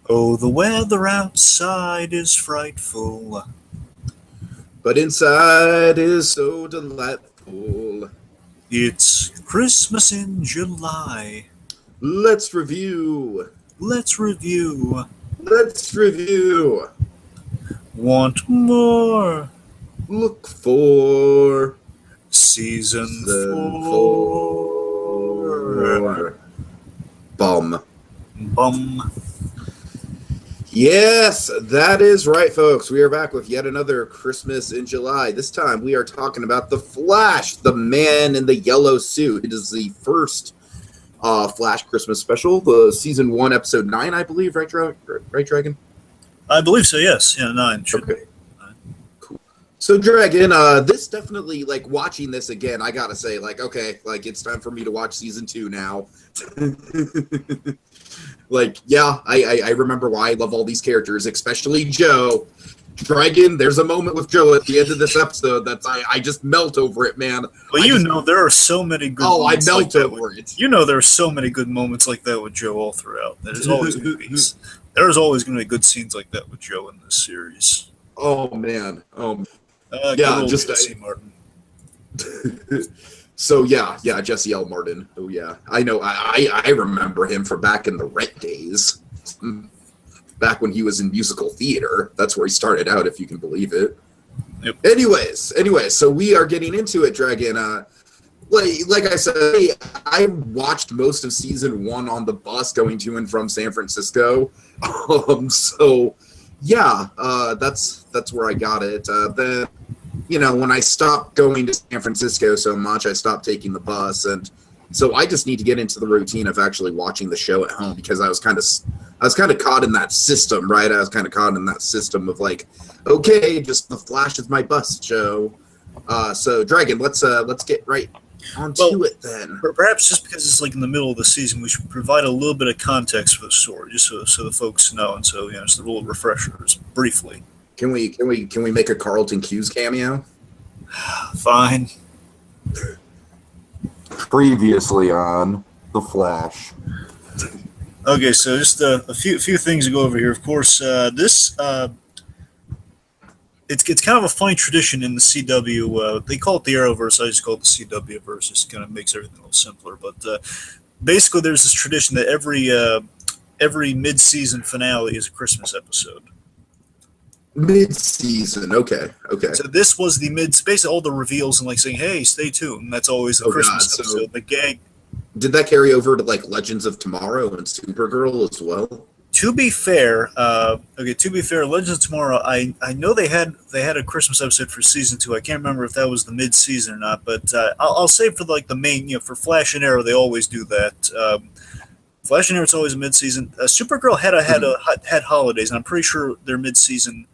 Oh, the weather outside is frightful. But inside is so delightful. It's Christmas in July. Let's review. Let's review. Let's review. Want more? Look for Season 4. Bum. Yes, that is right, folks. We are back with yet another Christmas in July. This time we are talking about The Flash, the man in the yellow suit. It is the first Flash Christmas special, the season 1, episode 9, I believe. Right, Dragon? I believe so, yes. Yeah, 9. Okay. Cool. So, Dragon, this definitely, like, watching this again, I gotta say, like, okay, like, it's time for me to watch season 2 now. Like, yeah, I remember why I love all these characters, especially Joe. Dragon, there's a moment with Joe at the end of this episode that I just melt over it, man. But there are so many good moments. Oh, I melt over it. You know there are so many good moments like that with Joe all throughout. There's always going to be good scenes like that with Joe in this series. Oh, man. Yeah, just Jesse Martin. So yeah, Jesse L. Martin. Oh yeah, I know. I remember him from back in the Rent days, back when he was in musical theater. That's where he started out, if you can believe it. Yep. Anyways, so we are getting into it, Dragon. Like I said, I watched most of season 1 on the bus going to and from San Francisco. So yeah, that's where I got it. Then, you know, when I stopped going to San Francisco so much, I stopped taking the bus, and so I just need to get into the routine of actually watching the show at home, because I was kind of caught in that system, right? I was kind of caught in that system of like, okay, just The Flash is my bus show. So Dragon, let's get right onto it then. Perhaps just because it's like in the middle of the season, we should provide a little bit of context for the story, just so the folks know, and so just a little refreshers briefly. Can we make a Carlton Cuse cameo? Fine. Previously on The Flash. Okay, so just a few things to go over here. Of course, this it's kind of a funny tradition in the CW. They call it the Arrowverse. I just call it the CW verse. Just kind of makes everything a little simpler. But basically, there's this tradition that every mid-season finale is a Christmas episode. Mid-season, okay. So this was the basically all the reveals and like saying, "Hey, stay tuned." And that's always the Christmas episode. So the gag. Did that carry over to like Legends of Tomorrow and Supergirl as well? To be fair, Legends of Tomorrow, I know they had a Christmas episode for season 2. I can't remember if that was the mid-season or not, but I'll say for like the main, for Flash and Arrow, they always do that. Flash and Arrow, it's always a mid-season. Supergirl had holidays, and I'm pretty sure their mid-season.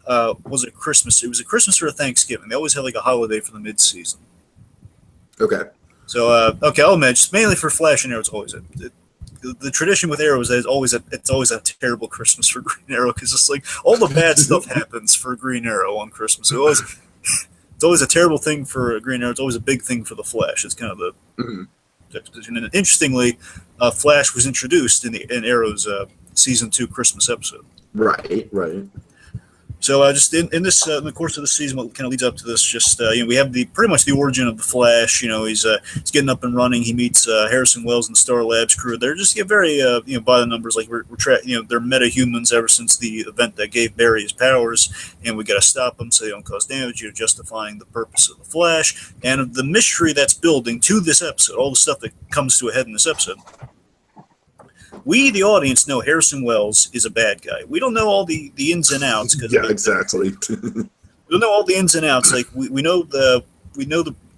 Was it Christmas? It was a Christmas or a Thanksgiving. They always have like a holiday for the mid-season. Okay. So I'll admit, just mainly for Flash and Arrow, it's always the tradition with Arrow is that it's always a terrible Christmas for Green Arrow, because it's like all the bad stuff happens for Green Arrow on Christmas. So it's always a terrible thing for Green Arrow. It's always a big thing for the Flash. It's kind of the juxtaposition. And interestingly, Flash was introduced in Arrow's season 2 Christmas episode. Right. So just in the course of the season, what kind of leads up to this, just we have pretty much the origin of the Flash. He's getting up and running. He meets Harrison Wells and the Star Labs crew. They're just very by the numbers, like they're metahumans ever since the event that gave Barry his powers, and we got to stop them so they don't cause damage. Justifying the purpose of the Flash and the mystery that's building to this episode, all the stuff that comes to a head in this episode. We, the audience, know Harrison Wells is a bad guy. We don't know all the ins and outs. Exactly. We don't know all the ins and outs. Like we know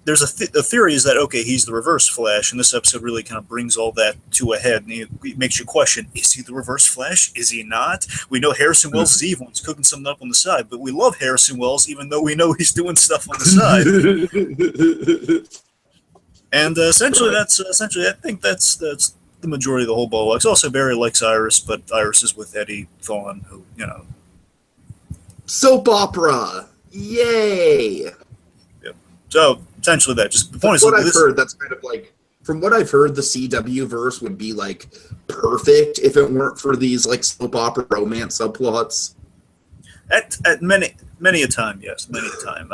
there's a theory is that, okay, he's the Reverse Flash, and this episode really kind of brings all that to a head, and it makes you question, is he the Reverse Flash? Is he not? We know Harrison Wells is evil. He's cooking something up on the side, but we love Harrison Wells even though we know he's doing stuff on the side. And essentially, I think that's the majority of the whole ball wax. Also, Barry likes Iris, but Iris is with Eddie Thawne, who, Soap opera! Yay! Yep. So, essentially that. Just the point is, what I've heard, that's kind of like from what I've heard, the CW verse would be like perfect if it weren't for these like soap opera romance subplots. At many a time, yes, many a time.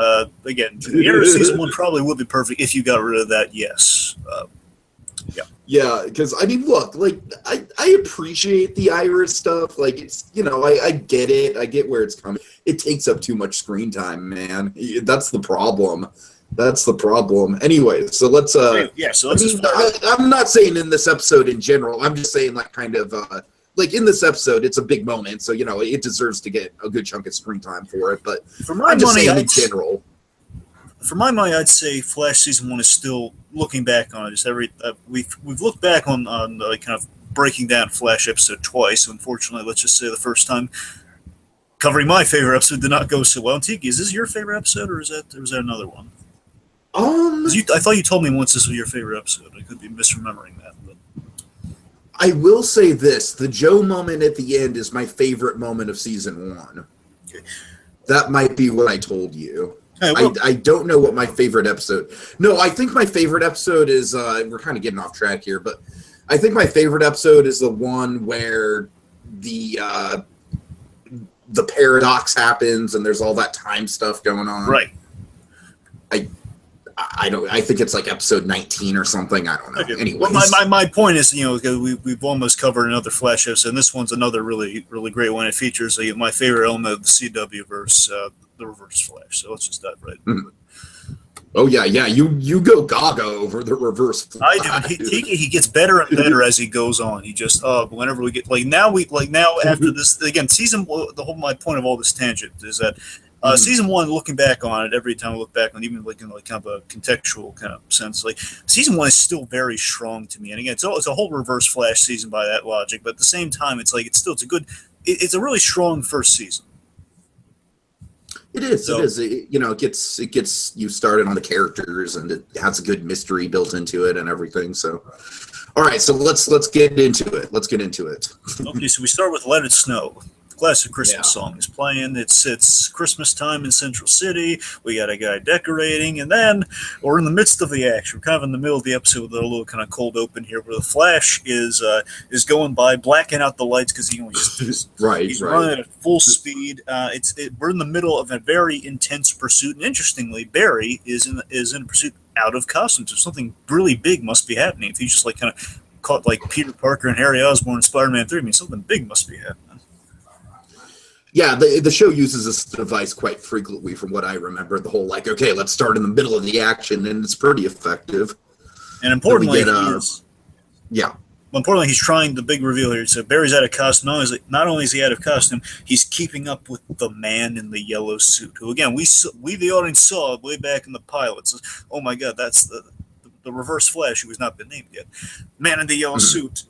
Again, the end of season 1 probably would be perfect if you got rid of that. Yes. Yeah, because I mean, look, like I appreciate the Iris stuff. Like it's, you know, I get it. I get where it's coming. It takes up too much screen time, man. That's the problem. That's the problem. Anyway, so let's. Yeah. So let's. I'm not saying in this episode in general. I'm just saying like kind of like in this episode, it's a big moment, so you know it deserves to get a good chunk of screen time for it. But for my I'm just money, saying in general. For my money, I'd say Flash season 1 is still looking back on it. Just we've looked back on like kind of breaking down Flash episode twice. Unfortunately, let's just say the first time covering my favorite episode did not go so well. Tiki, is this your favorite episode, or is that another one? I thought you told me once this was your favorite episode. I could be misremembering that. But. I will say this: the Joe moment at the end is my favorite moment of season 1. Okay. That might be what I told you. Hey, well, I don't know what my favorite episode. No, I think my favorite episode is. We're kind of getting off track here, but I think my favorite episode is the one where the paradox happens and there's all that time stuff going on. Right. I don't. I think it's like episode 19 or something. I don't know. Okay. Anyways, well, my point is, you know, we've almost covered another Flash episode, and this one's another really great one. It features my favorite element of the CW verse, the Reverse Flash. So let's just dive right into it. Oh yeah. You go gaga over the Reverse Flash. I do. He gets better and better as he goes on. He just whenever we get now after this again my point of all this tangent is that. Season 1, looking back on it, every time I look back on it, even like in like kind of a contextual kind of sense, like season 1 is still very strong to me. And again, it's a whole Reverse Flash season by that logic, but at the same time, it's a really strong first season. It is. So, it is. It gets you started on the characters, and it has a good mystery built into it and everything. So, all right. So let's get into it. Okay, so we start with "Let It Snow." Classic Christmas song is playing. It's Christmas time in Central City. We got a guy decorating, and then we're in the midst of the action. We're kind of in the middle of the episode with a little kind of cold open here, where the Flash is going by, blacking out the lights because he's running at full speed. We're in the middle of a very intense pursuit, and interestingly, Barry is in pursuit out of costume. So something really big must be happening. If he's just like kind of caught like Peter Parker and Harry Osborn in Spider-Man 3, I mean something big must be happening. Yeah, the show uses this device quite frequently from what I remember. The whole like, okay, let's start in the middle of the action, and it's pretty effective. And importantly, importantly, he's trying the big reveal here. So Barry's out of costume. Not only is he out of costume, he's keeping up with the man in the yellow suit, who again we the audience saw way back in the pilot. So, oh my God, that's the Reverse Flash who has not been named yet. Man in the yellow suit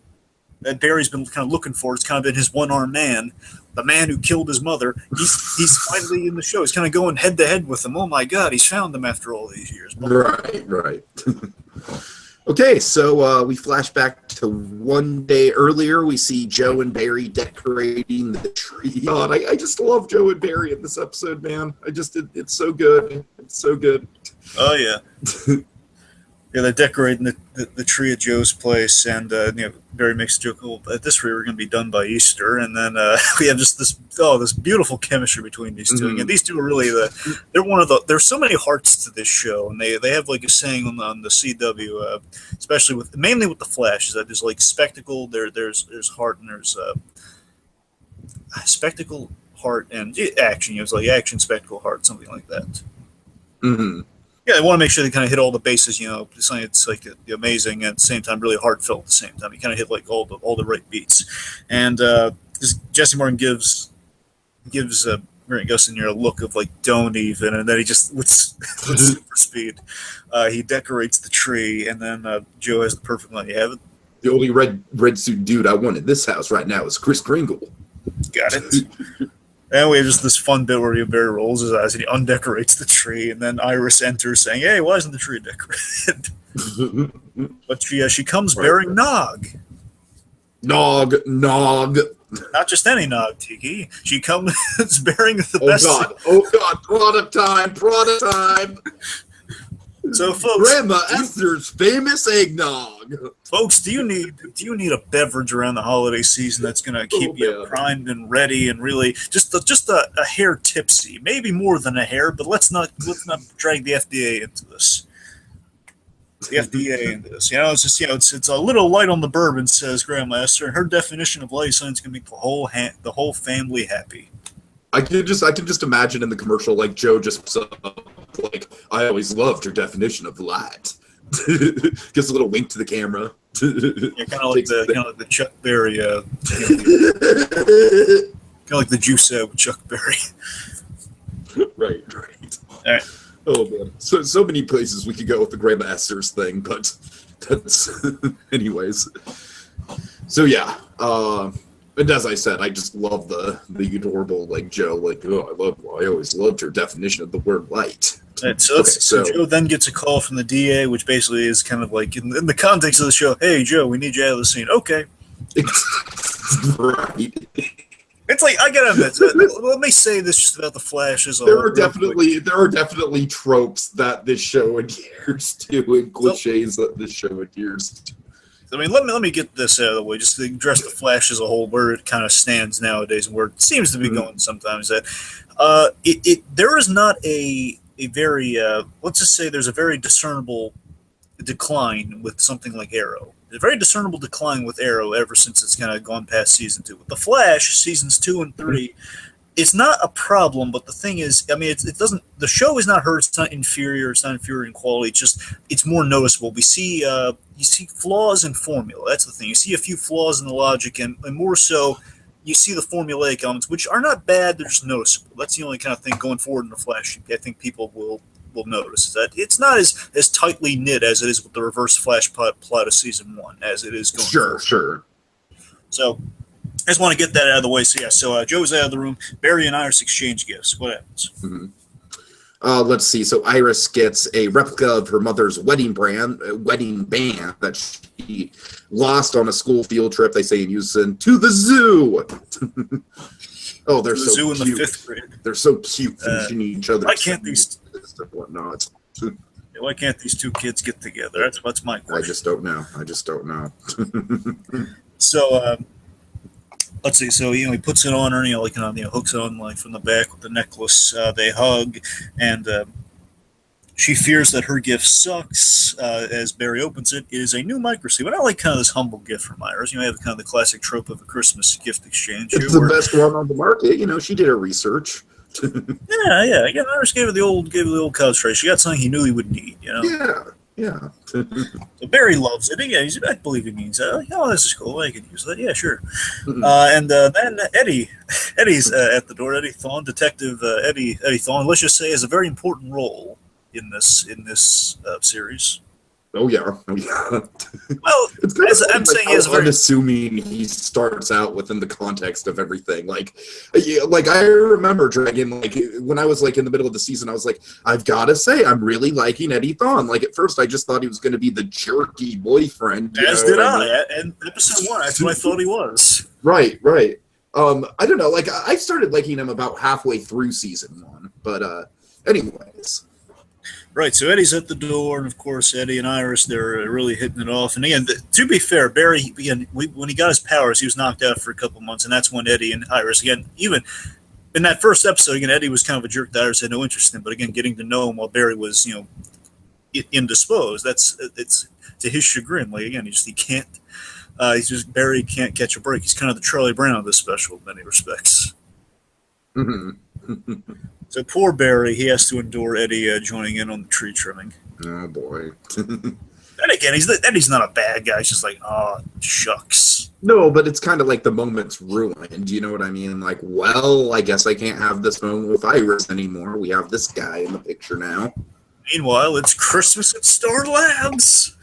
that Barry's been kind of looking for. It's kind of been his one-armed man. The man who killed his mother, he's finally in the show. He's kind of going head-to-head with him. Oh, my God, he's found them after all these years. Right. Okay, so we flash back to one day earlier. We see Joe and Barry decorating the tree. God, I just love Joe and Barry in this episode, man. It's so good. It's so good. Oh, yeah. Yeah, they're decorating the tree at Joe's place, and Barry makes a joke. Oh, at this rate, we're going to be done by Easter, and then we have just this beautiful chemistry between these two. And these two are really there's so many hearts to this show, and they have like a saying on the CW, especially mainly with the Flash, is that there's like spectacle, there's heart, and there's spectacle, heart, and action. It's like action, spectacle, heart, something like that. Mm-hmm. Yeah, they want to make sure they kind of hit all the bases. It's like amazing and at the same time really heartfelt. At the same time, you kind of hit like all the right beats. And Jesse Martin gives Grant Gustin a look of like don't even, and then he just with super speed, he decorates the tree, and then Joe has the perfect line. You have it. The only red suit dude I want in this house right now is Kris Kringle. Got it. And we have just this fun bit where Barry rolls his eyes and he undecorates the tree, and then Iris enters saying, "Hey, why isn't the tree decorated?" But she comes bearing Nog. Nog. Not just any Nog, Tiki. She comes bearing the best. Oh God! Product time! So, folks, Grandma Esther's famous eggnog. Folks, do you need a beverage around the holiday season that's going to keep you primed and ready and really just a hair tipsy? Maybe more than a hair, but let's not drag the FDA into this. The FDA into this, it's just it's a little light on the bourbon, says Grandma Esther, and her definition of light science can make the whole family happy. I can just imagine in the commercial, like Joe just like, I always loved your definition of light. Gives a little wink to the camera. Yeah, kind of like the Chuck Berry, kind of like the juice with Chuck Berry. Right. All right. Oh man, so many places we could go with the Grandma Esther's thing, but that's anyways. So yeah, and as I said, I just love the adorable like Joe, like I always loved your definition of the word light. Right, so Joe then gets a call from the DA, which basically is kind of like in the context of the show. Hey Joe, we need you out of the scene. Okay. Right. It's like, I gotta admit, let me say this just about the Flash as a there are definitely tropes that this show adheres to and cliches that this show adheres to. I mean, let me get this out of the way, just to address the Flash as a whole, where it kind of stands nowadays and where it seems to be going sometimes. That there is not a very let's just say there's a very discernible decline with something like Arrow. A very discernible decline with Arrow ever since it's kind of gone past season 2. With the Flash, seasons 2 and 3, it's not a problem. But the thing is, I mean, it doesn't. The show is not hurt. It's not inferior. It's not inferior in quality. It's more noticeable. We see you see flaws in formula. That's the thing. You see a few flaws in the logic, and more so, you see the formulaic elements, which are not bad. They're just noticeable. That's the only kind of thing going forward in the Flash. I think people will notice that it's not as tightly knit as it is with the Reverse Flash plot of season 1 as it is going forward. Sure. So I just want to get that out of the way. So Joe's out of the room. Barry and Iris exchange gifts. What happens? Mm-hmm. Let's see. So Iris gets a replica of her mother's wedding band that she lost on a school field trip. They say in Houston to the zoo. Oh, they're so zoo cute. In the 5th grade. They're so cute finishing each other. Why can't these and whatnot? Why can't these two kids get together? That's my question. I just don't know. So let's see. So he puts it on her, hooks it on from the back with the necklace. They hug, and she fears that her gift sucks. As Barry opens it, it is a new microsleeve. And I like kind of this humble gift from Iris. You have kind of the classic trope of a Christmas gift exchange. It's the best one on the market. She did her research. Yeah. Again, Iris gave her the old couch tray. She got something he knew he would need. Yeah. So Barry loves it. Yeah, I believe he means that. Oh, this is cool. I can use that. Yeah, sure. And then Eddie's at the door. Eddie Thawne, Detective Eddie Thawne. Let's just say has a very important role in this series. Oh yeah. Well, it's kind of I'm saying, he's very unassuming. He starts out within the context of everything. Like I remember Dragon. When I was in the middle of the season, I was like, I've got to say, I'm really liking Eddie Thawne. At first, I just thought he was going to be the jerky boyfriend. As did I. And episode 1, that's what I thought he was. Right. I don't know. I started liking him about halfway through season 1. But anyways. Right, so Eddie's at the door, and of course, Eddie and Iris, they're really hitting it off. And again, to be fair, Barry, when he got his powers, he was knocked out for a couple months, and that's when Eddie and Iris, again, even in that first episode, again, Eddie was kind of a jerk that Iris had no interest in, but again, getting to know him while Barry was, indisposed, it's to his chagrin. Barry can't catch a break. He's kind of the Charlie Brown of this special in many respects. Mm-hmm. So poor Barry, he has to endure Eddie joining in on the tree trimming. Oh, boy. And again, Eddie's not a bad guy. He's just oh, shucks. No, but it's kind of like the moment's ruined. You know what I mean? Well, I guess I can't have this moment with Iris anymore. We have this guy in the picture now. Meanwhile, it's Christmas at Star Labs.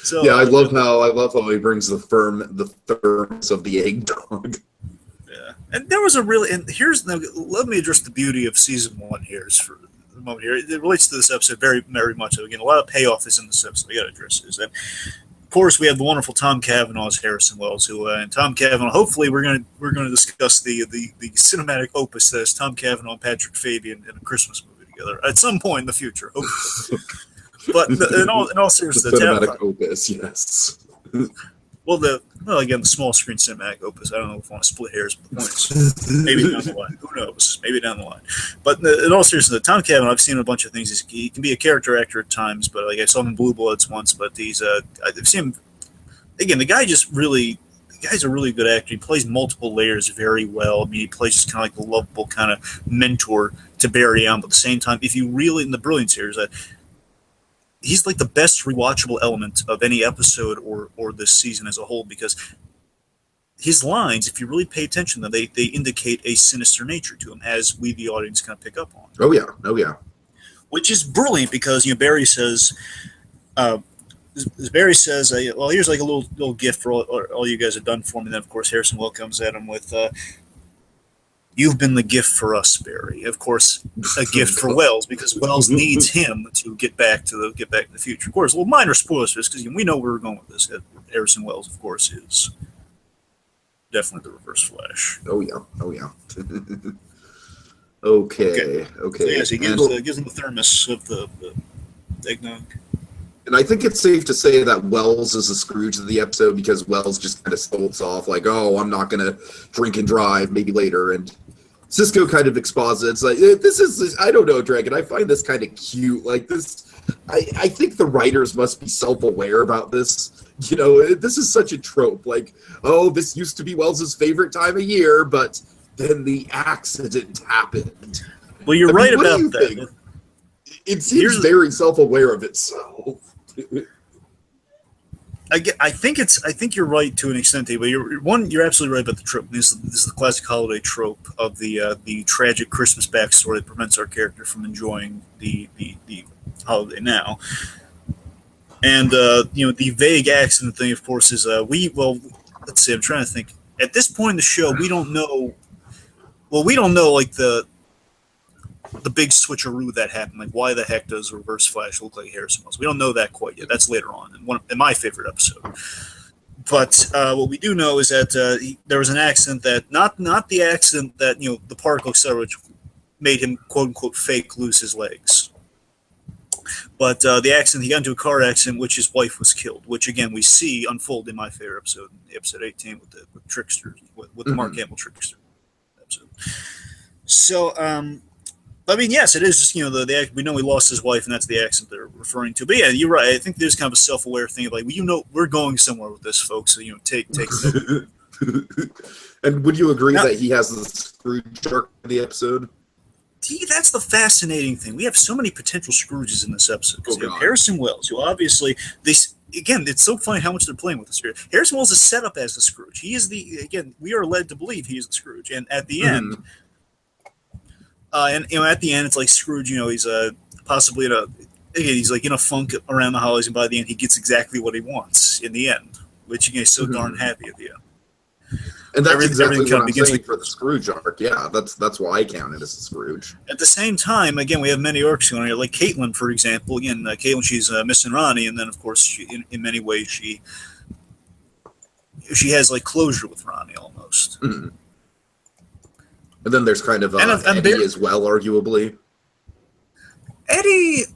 So, yeah, I love how he brings the thermos of the egg dog. And there was let me address the beauty of season 1 here for the moment here. It relates to this episode very, very much. Again, a lot of payoff is in this episode. We got to address this. And of course, we have the wonderful Tom Cavanaugh as Harrison Wells, and Tom Cavanaugh. Hopefully, we're going to discuss the cinematic opus that is Tom Cavanaugh and Patrick Fabian in a Christmas movie together at some point in the future, hopefully. But in all seriousness, the cinematic opus, yes. Well, again, the small screen cinematic opus. I don't know if I want to split hairs, but the point is, maybe down the line. Who knows? Maybe down the line. But in all seriousness, Tom Cavanaugh, I've seen a bunch of things. He can be a character actor at times, but like I saw him in Blue Bloods once. But I've seen him again. The guy's a really good actor. He plays multiple layers very well. I mean, he plays just kind of like the lovable kind of mentor to Barry Allen, but at the same time, if you really in the brilliance here is that he's like the best rewatchable element of any episode or this season as a whole, because his lines, if you really pay attention to them, they indicate a sinister nature to him, as we the audience kind of pick up on. Oh yeah. Which is brilliant because Barry says, well, here's like a little gift for all you guys have done for me. And then of course Harrison Wells comes at him with, "You've been the gift for us, Barry." Of course, a gift for Wells because Wells needs him to get back to the future. Of course, a little minor spoilers for this because we know where we're going with this. Harrison Wells, of course, is definitely the Reverse Flash. Oh yeah. Okay. So yes, he gives him the thermos of the eggnog. And I think it's safe to say that Wells is the Scrooge of the episode because Wells just kind of stolts off like, "Oh, I'm not going to drink and drive, maybe later." And Cisco kind of exposits like, "This is, I don't know, Dragon. I find this kind of cute. Like this, I think the writers must be self-aware about this. This is such a trope. Like, oh, this used to be Wells's favorite time of year, but then the accident happened." Well, you're right about that. Think? It seems very self-aware of itself. I think you're right to an extent, but you're absolutely right about the trope. This is the classic holiday trope of the tragic Christmas backstory that prevents our character from enjoying the holiday now. And the vague accident thing, of course, is let's see. I'm trying to think. At this point in the show, we don't know. Well, we don't know like the big switcheroo that happened. Like, why the heck does Reverse Flash look like Harrison Wells? We don't know that quite yet. That's later on in my favorite episode. But what we do know is that there was an accident that not the accident that the particle accelerator which made him quote unquote fake lose his legs, but the accident he got into a car accident which his wife was killed, which again we see unfold in my favorite episode, episode 18 with Trickster, with the Mark Hamill Trickster episode. So. I mean, yes, it is just, we know he lost his wife, and that's the accident they're referring to. But yeah, you're right. I think there's kind of a self-aware thing of like, we're going somewhere with this, folks. So, take note. And would you agree that he has the Scrooge arc in the episode? That's the fascinating thing. We have so many potential Scrooges in this episode. Because Harrison Wells, who obviously, again, it's so funny how much they're playing with the Scrooge. Harrison Wells is set up as the Scrooge. He is we are led to believe he is the Scrooge. And at the end, at the end, it's like Scrooge. He's possibly he's like in a funk around the holidays, and by the end, he gets exactly what he wants in the end, which he's so darn happy at the end. And that's exactly what I'm saying for the Scrooge arc. Yeah, that's why I count it as a Scrooge. At the same time, again, we have many arcs going on here. Like Caitlin, for example. Again, Caitlin, she's missing Ronnie, and then of course, in many ways, she has like closure with Ronnie almost. Mm-hmm. And then there's kind of Eddie as well, arguably. Eddie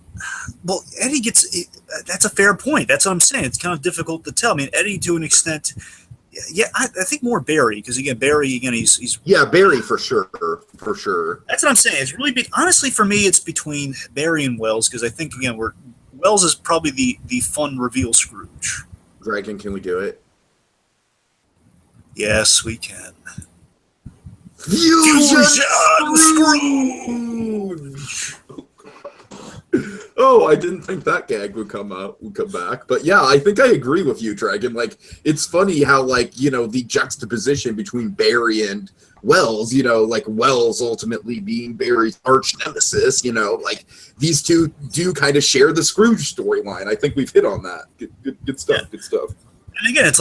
gets. That's a fair point. That's what I'm saying. It's kind of difficult to tell. I mean, Eddie to an extent. Yeah, I think more Barry because Barry he's. Yeah, Barry for sure. That's what I'm saying. It's really big. Honestly, for me, it's between Barry and Wells because I think Wells is probably the fun reveal Scrooge. Dragon, can we do it? Yes, we can. Fusion Scrooge! Oh, I didn't think that gag would come back. But yeah, I think I agree with you, Dragon. Like, it's funny how, the juxtaposition between Barry and Wells, like Wells ultimately being Barry's arch nemesis, these two do kind of share the Scrooge storyline. I think we've hit on that. Good stuff. Yeah. Good stuff. And again, it's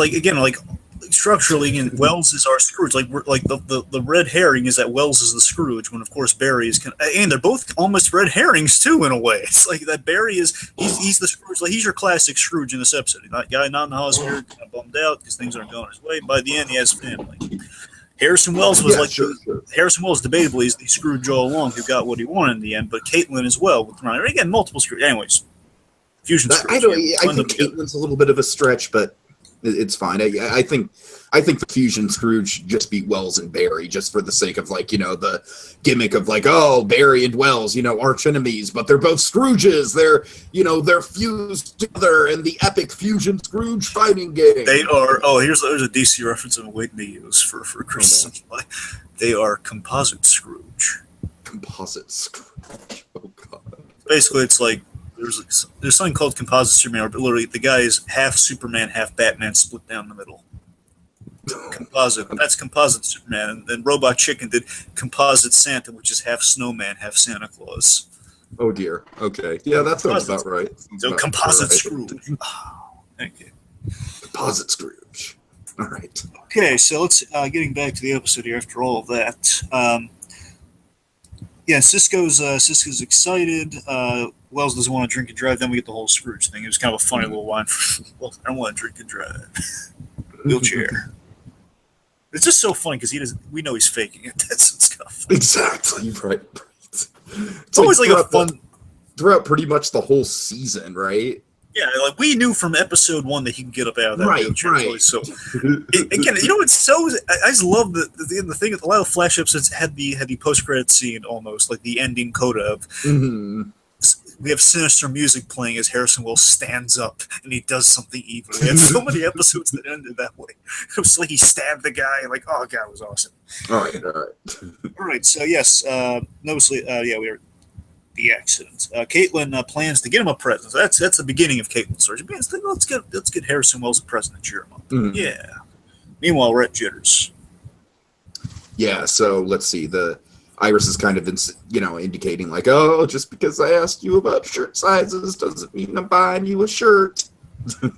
structurally, again, Wells is our Scrooge. The red herring is that Wells is the Scrooge, when of course Barry is, and they're both almost red herrings too in a way. It's like that Barry is he's the Scrooge, like he's your classic Scrooge in this episode. That guy not in the hospital, kind of bummed out because things aren't going his way. By the end, he has family. Harrison Wells was sure. Harrison Wells debatably is the Scrooge all along who got what he wanted in the end, but Caitlin as well with Ronnie. Again, multiple Scrooge. Anyways, Fusion Scrooge. I think Caitlin's a little bit of a stretch, but it's fine. I think the Fusion Scrooge just beat Wells and Barry just for the sake of the gimmick of Barry and Wells, arch enemies, but they're both Scrooges. They're fused together in the epic Fusion Scrooge fighting game. They are. Oh, there's a DC reference I'm waiting to use for Chris. They are composite Scrooge. Composite Scrooge. Oh god. Basically, it's like there's something called composite Superman, but literally the guy is half Superman, half Batman, split down the middle. Composite. That's composite Superman, and then Robot Chicken did composite Santa, which is half snowman, half Santa Claus. Oh dear. Okay. Yeah, that sounds about right. So composite Scrooge. Oh, thank you. Composite Scrooge. All right. Okay, so let's getting back to the episode here. After all of that, Cisco's excited. Wells doesn't want to drink and drive. Then we get the whole Scrooge thing. It was kind of a funny little line. Well, I don't want to drink and drive. Wheelchair. It's just so funny because we know he's faking it. That's what's kind of funny. Exactly right. It's always like a fun throughout pretty much the whole season, right? Yeah, like we knew from episode 1 that he can get up out of that wheelchair. Right. So again, it's so. I just love the thing. A lot of Flash episodes had the post credit scene almost like the ending coda of. Mm-hmm. We have sinister music playing as Harrison Wells stands up and he does something evil. We had so many episodes that ended that way. It was like he stabbed the guy. Like, oh god, it was awesome. All right. All right. So yes, mostly, we are the accident. Caitlin plans to get him a present. So that's the beginning of Caitlin's story. Let's get Harrison Wells a present and cheer him up. Mm-hmm. Yeah. Meanwhile, we're at Jitters. Yeah. So let's see. Iris is kind of, indicating like, oh, just because I asked you about shirt sizes doesn't mean I'm buying you a shirt.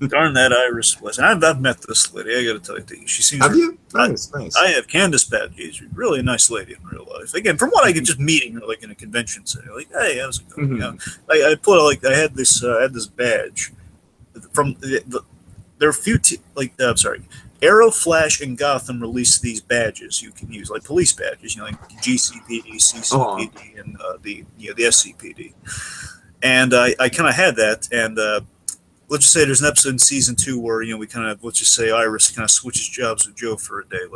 Darn that Iris. Listen, I've met this lady. I got to tell you, she seems. Have you? Nice. I have Candace Pat. She's really a nice lady in real life. Again, from what I can just meeting her like in a convention setting, like, hey, how's it going? Mm-hmm. I had this badge from there are a few I'm sorry. Arrow, Flash, and Gotham released these badges you can use, like police badges, like GCPD, CCPD, and the SCPD. And I kind of had that, and let's just say there's an episode in season 2 where we kind of let's just say Iris kind of switches jobs with Joe for a day.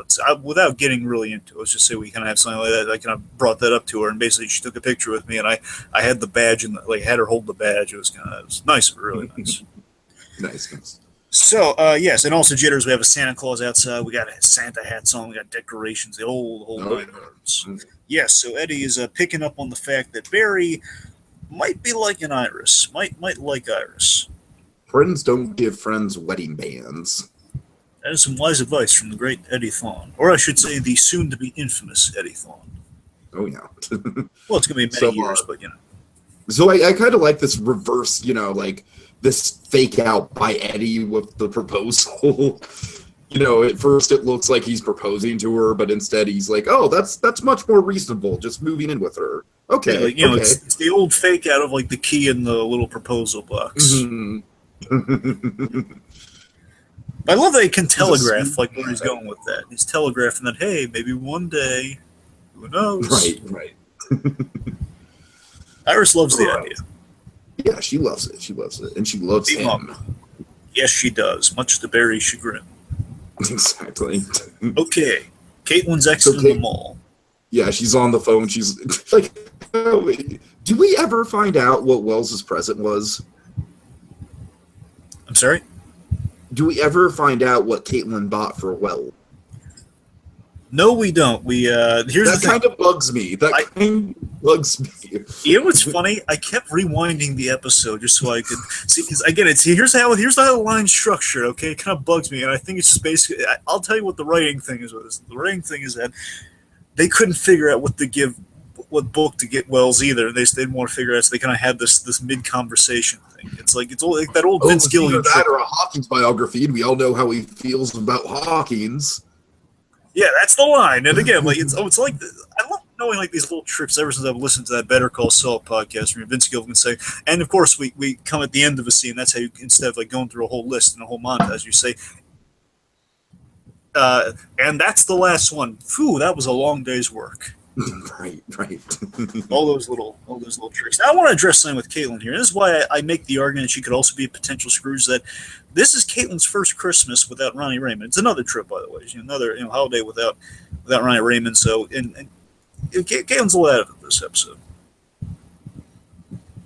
Without getting really into it, let's just say we kind of have something like that. I kind of brought that up to her, and basically she took a picture with me, and I had the badge and had her hold the badge. It was nice, really nice. Nice. So, yes, and also Jitters, we have a Santa Claus outside. We got Santa hats on. We got decorations, the whole nine yards. Yes, so Eddie is picking up on the fact that Barry might be like an Iris, might like Iris. Friends don't give friends wedding bands. That is some wise advice from the great Eddie Thawne. Or I should say the soon-to-be infamous Eddie Thawne. Oh, yeah. Well, it's going to be many years, but So I kind of like this reverse, this fake out by Eddie with the proposal. At first it looks like he's proposing to her, but instead he's like, oh, that's much more reasonable, just moving in with her. Okay. Yeah, okay. It's the old fake out of the key in the little proposal box. Mm-hmm. I love that he can telegraph where he's going with that. He's telegraphing that, hey, maybe one day, who knows? Right. Iris loves the idea. Yeah, she loves it. And she loves him. Yes, she does, much to Barry's chagrin. Exactly. Okay. Caitlin's exiting the mall. Yeah, she's on the phone. She's like, oh, do we ever find out what Wells' present was? I'm sorry? Do we ever find out what Caitlin bought for Wells? No, we don't. That kind of bugs me. Bugs me. You know what's funny? I kept rewinding the episode just so I could see. Because again, here's how the line's structured. Okay, it kind of bugs me, and I think it's just basically. I'll tell you what the writing thing is with this. The writing thing is that they couldn't figure out what book to get Wells either. They didn't want to figure out, so they kind of had this mid conversation thing. It's like that old Vince Gilligan. Either that or a Hawkins biography, and we all know how he feels about Hawkins. Yeah, that's the line. And again, it's like I love knowing these little tricks ever since I've listened to that Better Call Saul podcast from Vince Gilligan say. And of course, we come at the end of a scene. That's how you, instead of going through a whole list and a whole montage, you say, And that's the last one. Phew, that was a long day's work. Right. all those little tricks. Now, I want to address something with Caitlin here. This is why I make the argument she could also be a potential Scrooge. That this is Caitlin's first Christmas without Ronnie Raymond. It's another trip, by the way. Another holiday without Ronnie Raymond. So, and Caitlin's a little out of this episode.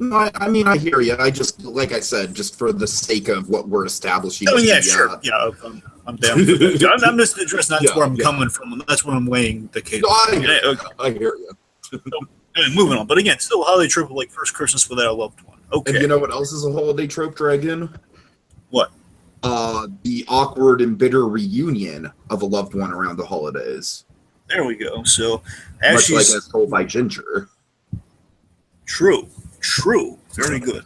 No, I mean, I hear you. I just, like I said, just for the sake of what we're establishing. Oh, yeah, sure. Yeah, I'm down for that. I'm just addressing that's where I'm coming from. That's where I'm weighing the case. No, I hear you. Moving on. But again, still a holiday trope, like first Christmas without a loved one. Okay. And you know what else is a holiday trope, Dragon? What? The awkward and bitter reunion of a loved one around the holidays. There we go. So, much like as told by Ginger. True. Very good.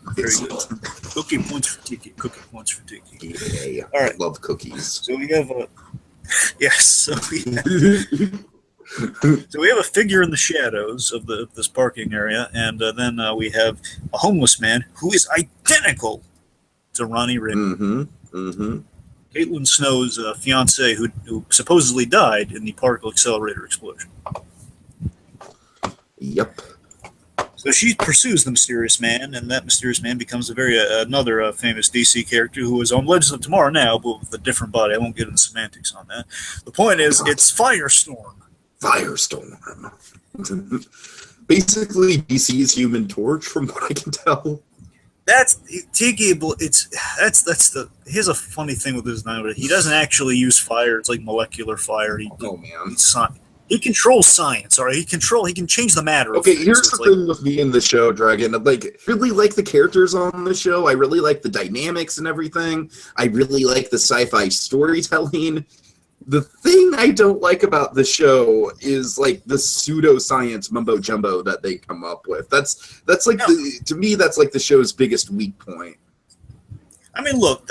Cookie points for Tiki. Yeah, all right. I love cookies. So we have a so we have a figure in the shadows of this parking area, and then we have a homeless man who is identical to Ronnie Raymond. Caitlin Snow's fiance, who supposedly died in the particle accelerator explosion. Yep. So she pursues the mysterious man, and that mysterious man becomes another famous DC character who is on Legends of Tomorrow now, but with a different body. I won't get into semantics on that. The point is, it's Firestorm. Basically, DC's Human Torch, from what I can tell. That's Tiki. Here's a funny thing with his name. He doesn't actually use fire. It's like molecular fire. He controls science, all right? He can change the matter. Okay, here's the thing with me in the show, Dragon. Really like the characters on the show. I really like the dynamics and everything. I really like the sci-fi storytelling. The thing I don't like about the show is the pseudoscience mumbo jumbo that they come up with. To me that's the show's biggest weak point. I mean, look,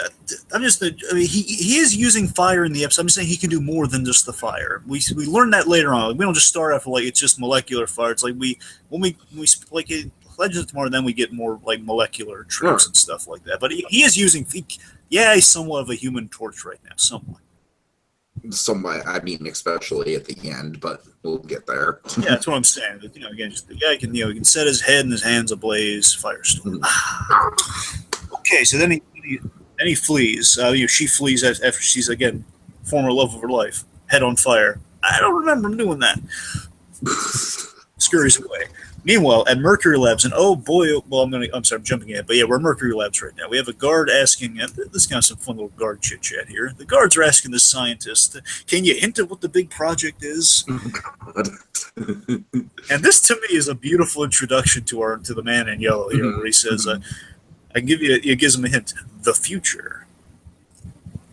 he is using fire in the episode. I'm just saying he can do more than just the fire. We learn that later on. We don't just start off with it's just molecular fire. It's when we in Legends of Tomorrow, then we get more molecular tricks and stuff like that. But he is using. He's somewhat of a Human Torch right now, somewhat. Somewhat, I mean, especially at the end, but we'll get there. Yeah, that's what I'm saying. Again, just the guy can he can set his head and his hands ablaze. Firestorm. Okay, so then he flees. She flees after she's again former love of her life, head on fire. I don't remember him doing that. Scurries away. Meanwhile, at Mercury Labs, and oh boy, well, I'm sorry, I'm jumping ahead, but yeah, we're at Mercury Labs right now. We have a guard asking, this is kind of some fun little guard chit chat here. The guards are asking the scientist, "Can you hint at what the big project is?" And this to me is a beautiful introduction to the man in yellow here, where he says, "I can give you." It gives him a hint: the future.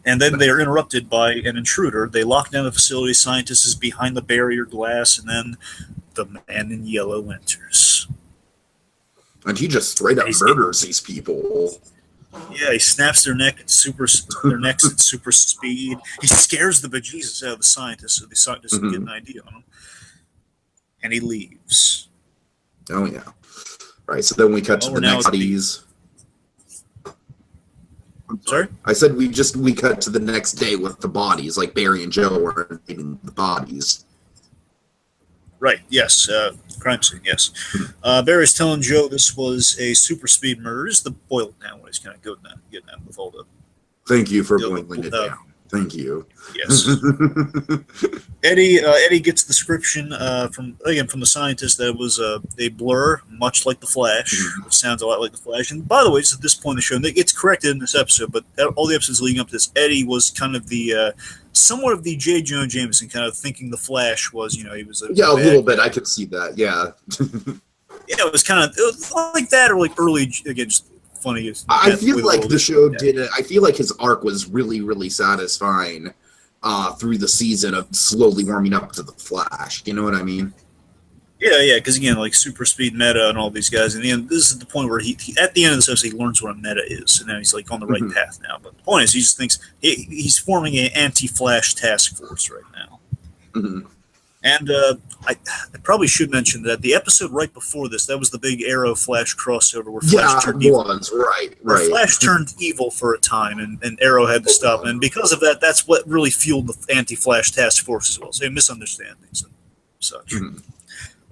And then they are interrupted by an intruder. They lock down the facility. Scientist is behind the barrier glass, and then the man in yellow enters. And he just straight up murders these people. Yeah, he snaps their necks at super speed. He scares the bejesus out of the scientist, so the scientist can get an idea on him. And he leaves. Oh, yeah. Right, so then we cut to the next bodies. Sorry? I said we cut to the next day with the bodies, like Barry and Joe are eating the bodies. Right, yes. Crime scene, yes. Barry's telling Joe this was a super speed murder. Just to boil it down when he's kind of getting at with all the... Thank you for boiling it down. Thank you. Yes. Eddie gets the description from the scientist that it was a blur, much like the Flash, which sounds a lot like the Flash. And by the way, just at this point in the show, it's corrected in this episode, but all the episodes leading up to this, Eddie was kind of the somewhat of the J. Jonah Jameson, kind of thinking the Flash was, he was a little bit. I could see that. Yeah. Yeah, it was like that, or like early again. Just funny. I feel like the show did it. I feel like his arc was really, really satisfying through the season of slowly warming up to the Flash. You know what I mean? Yeah, because again, like super speed meta and all these guys, and this is the point where he at the end of this episode he learns what a meta is, and now he's on the right path now. But the point is, he just thinks he's forming an anti-Flash task force right now. And I probably should mention that the episode right before this, that was the big Arrow Flash crossover where Flash turned evil. Where Flash turned evil for a time, and Arrow had to stop. And because of that, that's what really fueled the Anti-Flash Task Force as well. So misunderstandings and such. Mm-hmm.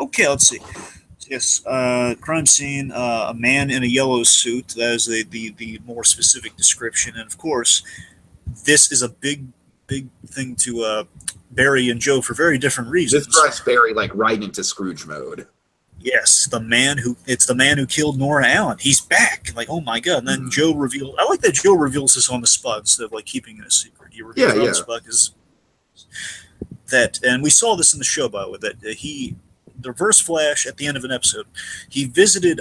Okay, let's see. Yes, crime scene, a man in a yellow suit. That is the more specific description. And, of course, this is a big thing to Barry and Joe for very different reasons. This drives Barry like right into Scrooge mode. Yes, it's the man who killed Nora Allen. He's back. Like, oh my god! And then Joe reveals. I like that Joe reveals this on the spot instead of like keeping it a secret. He reveals it on the spot because that, and we saw this in the show by the way, that the Reverse Flash at the end of an episode, he visited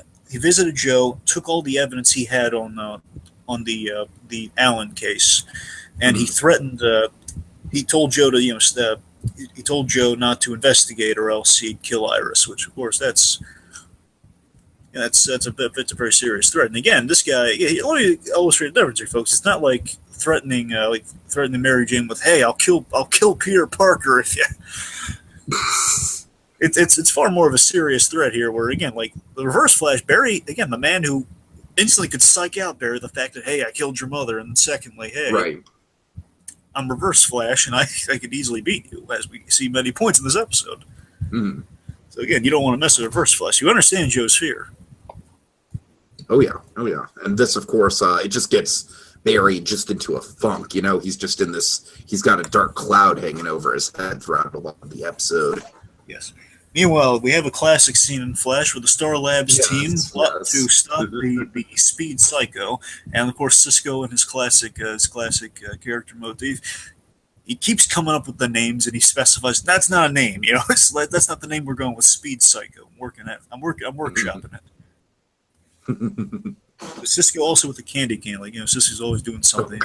Joe, took all the evidence he had on the Allen case, and he threatened. He told Joe to he told Joe not to investigate or else he'd kill Iris, which of course that's a very serious threat. And again, this guy, let me illustrate the difference here, folks. It's not like threatening Mary Jane with, "Hey, I'll kill Peter Parker if you." It's far more of a serious threat here. Where again, like the Reverse Flash, Barry, again, the man who instantly could psych out Barry the fact that, "Hey, I killed your mother," and then secondly, "Hey, right. I'm Reverse Flash, and I could easily beat you," as we see many points in this episode. Mm-hmm. So again, you don't want to mess with Reverse Flash. You understand Joe's fear. Oh yeah. And this, of course, it just gets Barry just into a funk. He's just in this. He's got a dark cloud hanging over his head throughout a lot of the episode. Yes. Meanwhile, we have a classic scene in Flash with the Star Labs team to stop the Speed Psycho, and of course Cisco and his classic character motif. He keeps coming up with the names, and he specifies that's not a name. That's not the name we're going with. Speed Psycho. I'm workshopping it. Cisco also with the candy can, Cisco's always doing something.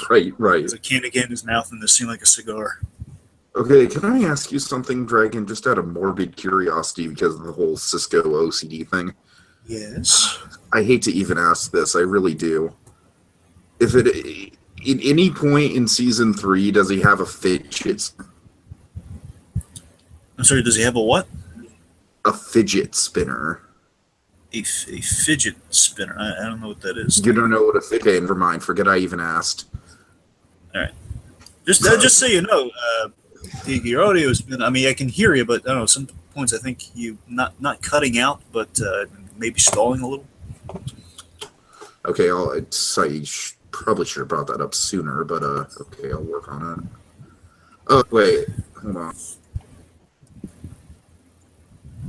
Right. There's a candy can in his mouth, and this scene like a cigar. Okay, can I ask you something, Dragon, just out of morbid curiosity because of the whole Cisco OCD thing? Yes. I hate to even ask this, I really do. At any point in Season 3, does he have a fidget? I'm sorry, does he have a what? A fidget spinner. A fidget spinner? I don't know what that is. You don't know what a fidget... Okay, never mind, forget I even asked. All right. Just so you know... your audio has been, I can hear you, but I don't know, some points I think you not cutting out, but maybe stalling a little. Okay, I probably should have brought that up sooner, but okay, I'll work on it. Oh, wait, hold on.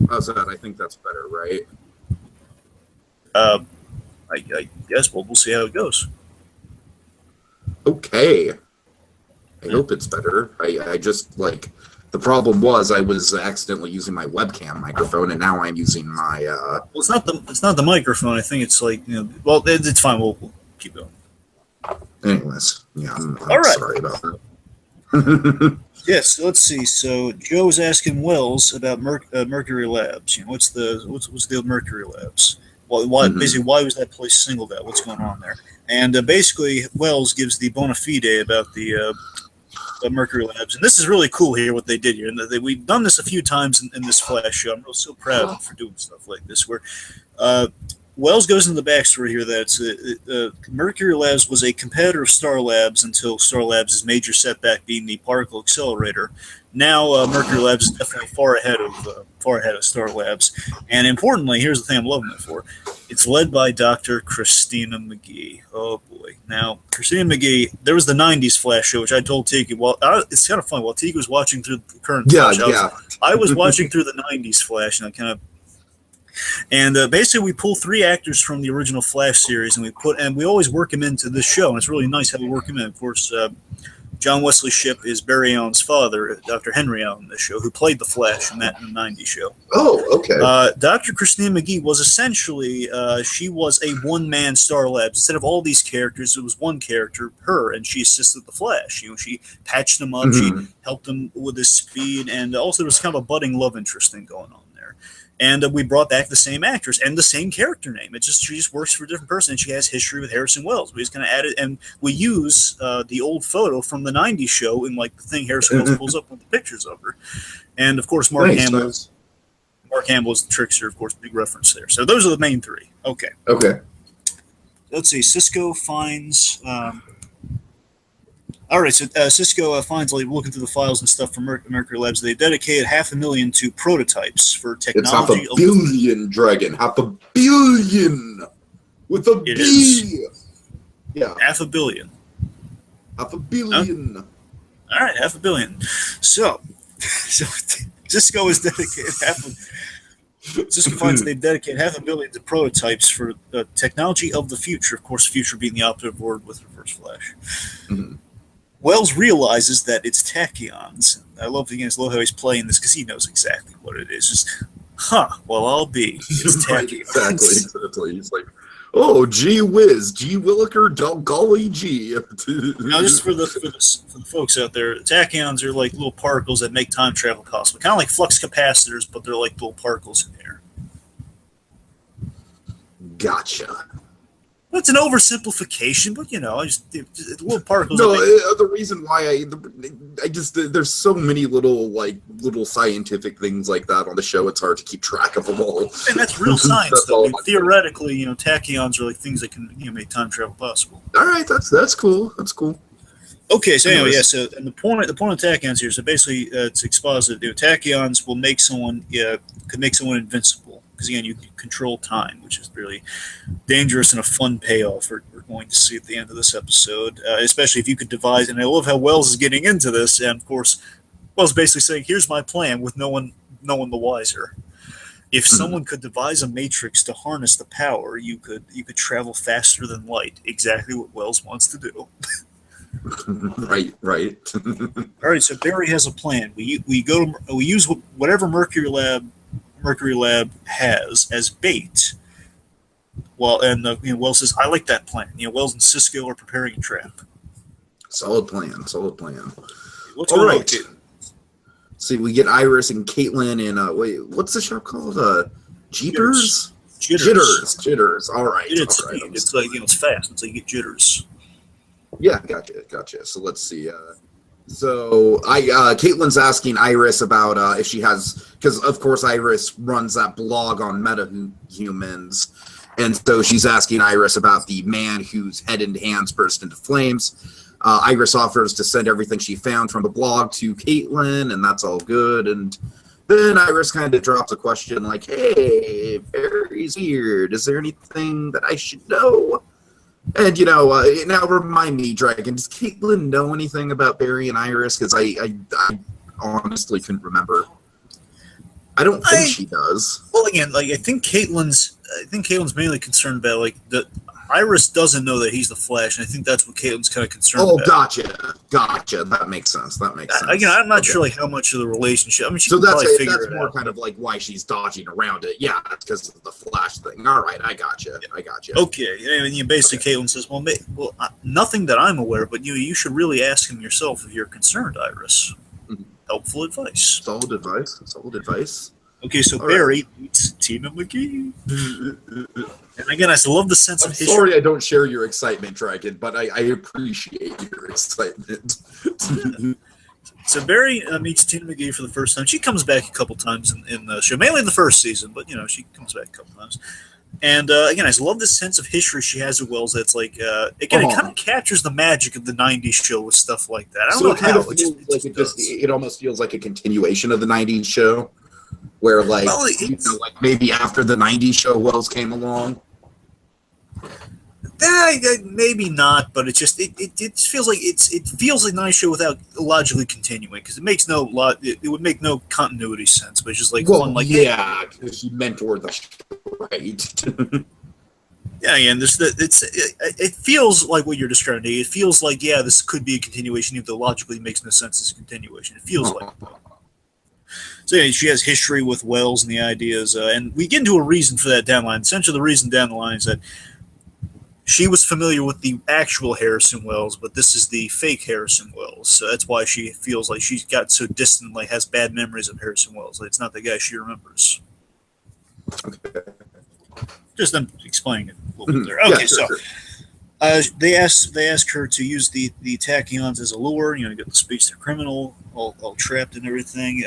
How's that? I think that's better, right? I guess we'll see how it goes. Okay. I hope it's better. I just, the problem was I was accidentally using my webcam microphone, and now I'm using my, Well, it's not the microphone. I think it's well, it's fine. We'll keep going. Anyways, yeah, I'm all right. Sorry about that. Yes, let's see. So Joe's asking Wells about Mercury Labs. What's the Mercury Labs? Well, basically, why was that place singled out? What's going on there? And basically, Wells gives the bona fide about the Mercury Labs, and this is really cool here. What they did here, and we've done this a few times in this Flash show. I'm so proud of them for doing stuff like this. Where Wells goes into the backstory here that Mercury Labs was a competitor of Star Labs until Star Labs' major setback being the particle accelerator. Now Mercury Labs is definitely far ahead of Star Labs, and importantly, here's the thing I'm loving it for: it's led by Dr. Christina McGee. Oh boy! Now Christina McGee, there was the '90s Flash show, which I told Tiki. Well, it's kind of fun. While Tiki was watching through the current Flash, I was watching through the '90s Flash, and I kind of. And basically, we pull 3 actors from the original Flash series, and we always work them into this show. And it's really nice how we work them in. Of course, John Wesley Shipp is Barry Allen's father, Dr. Henry Allen, in this show, who played the Flash in the '90s show. Oh, okay. Dr. Christine McGee was essentially she was a one-man Star Labs. Instead of all these characters, it was one character, her, and she assisted the Flash. She patched him up, she helped him with his speed, and also there was kind of a budding love interest thing going on there. And we brought back the same actress and the same character name. She just works for a different person, and she has history with Harrison Wells. We just kind of added, and we use the old photo from the '90s show in like the thing Harrison Wells pulls up with the pictures of her, and of course Mark Hamill. Nice. Mark Hamill is the trickster, of course, big reference there. So those are the main three. Okay. Okay. Let's see. Cisco finds. All right, so Cisco finds, like, looking through the files and stuff from Mercury Labs, they dedicated $500,000 to prototypes for technology. It's $500 million, Dragon. $500 million with a It B. is. Yeah. $500 million. $500 million. All right, $500 million. So Cisco is dedicated Cisco finds they dedicate $500 million to prototypes for technology of the future. Of course, future being the operative word with Reverse Flash. Mm-hmm. Wells realizes that it's tachyons. I love how he's playing this because he knows exactly what it is. Just, well, I'll be. It's tachyons. Right, exactly. He's like, oh, gee whiz, gee williker, golly gee. Now, just for the folks out there, tachyons are like little particles that make time travel possible. Kind of like flux capacitors, but they're like little particles in air. Gotcha. Well, it's an oversimplification, but little particles. No, the reason why I just there's so many little scientific things like that on the show. It's hard to keep track of them all. And that's real science, though. Theoretically, tachyons are like things that can make time travel possible. All right, that's cool. That's cool. Okay, so anyway, and the point of tachyons here, so basically it's exposited. Tachyons will make someone could make someone invincible. Because, again, you can control time, which is really dangerous and a fun payoff we're going to see at the end of this episode, especially if you could devise. And I love how Wells is getting into this. And, of course, Wells basically saying, here's my plan with no one the wiser. If someone could devise a matrix to harness the power, you could travel faster than light. Exactly what Wells wants to do. Right. All right, so Barry has a plan. We use whatever Mercury Lab has as bait. Well, and Wells says, I like that plan. Wells and Cisco are preparing a trap. Solid plan. What's All going right. on? See, we get Iris and Caitlin and wait, what's the shop called? Jeepers? Jitters. All right. It's all right. it's like it's fast. It's like you get jitters. Yeah, gotcha. So let's see. So Caitlin's asking Iris about if she has, because of course Iris runs that blog on MetaHumans, and so she's asking Iris about the man whose head and hands burst into flames. Iris offers to send everything she found from the blog to Caitlin, and that's all good. And then Iris kind of drops a question like, "Hey, Barry's weird. Is there anything that I should know?" And, now remind me, Dragon, does Caitlin know anything about Barry and Iris? Because I honestly couldn't remember. I don't think she does. Well, again, I think Caitlin's mainly concerned about, Iris doesn't know that he's the Flash, and I think that's what Caitlin's kind of concerned about. Gotcha. That makes sense. Again, I'm not sure, how much of the relationship. I mean, she so can probably figure that's it more out. kind of why she's dodging around it. Yeah, that's because of the Flash thing. All right, I gotcha. Okay, and basically Caitlin says, well, nothing that I'm aware of, but you should really ask him yourself if you're concerned, Iris. Mm-hmm. Helpful advice. Solid advice. Okay, so Barry meets Tina McGee. And again, I love the sense of history. Sorry I don't share your excitement, Dragon, but I appreciate your excitement. So Barry meets Tina McGee for the first time. She comes back a couple times in the show, mainly in the first season, but, she comes back a couple times. And, again, I love the sense of history she has with Wells that's it kind of captures the magic of the 90s show with stuff like that. I don't know how. It almost feels like a continuation of the 90s show. Where maybe after the '90s show, Wells came along. Maybe not, but it feels like it feels like a nice show without logically continuing because it makes it would make no continuity sense. But it's just fun, because she mentored the show, right? Yeah, and it feels like what you're describing. It feels like this could be a continuation, even though logically it makes no sense as a continuation. It feels like. So she has history with Wells and the ideas, and we get into a reason for that down the line. Essentially, the reason down the line is that she was familiar with the actual Harrison Wells, but this is the fake Harrison Wells. So that's why she feels like she's got so distant, has bad memories of Harrison Wells. It's not the guy she remembers. Just them explaining it a little bit there. Okay, sure. They ask her to use the tachyons as a lure. You know, get the speech the criminal all trapped and everything.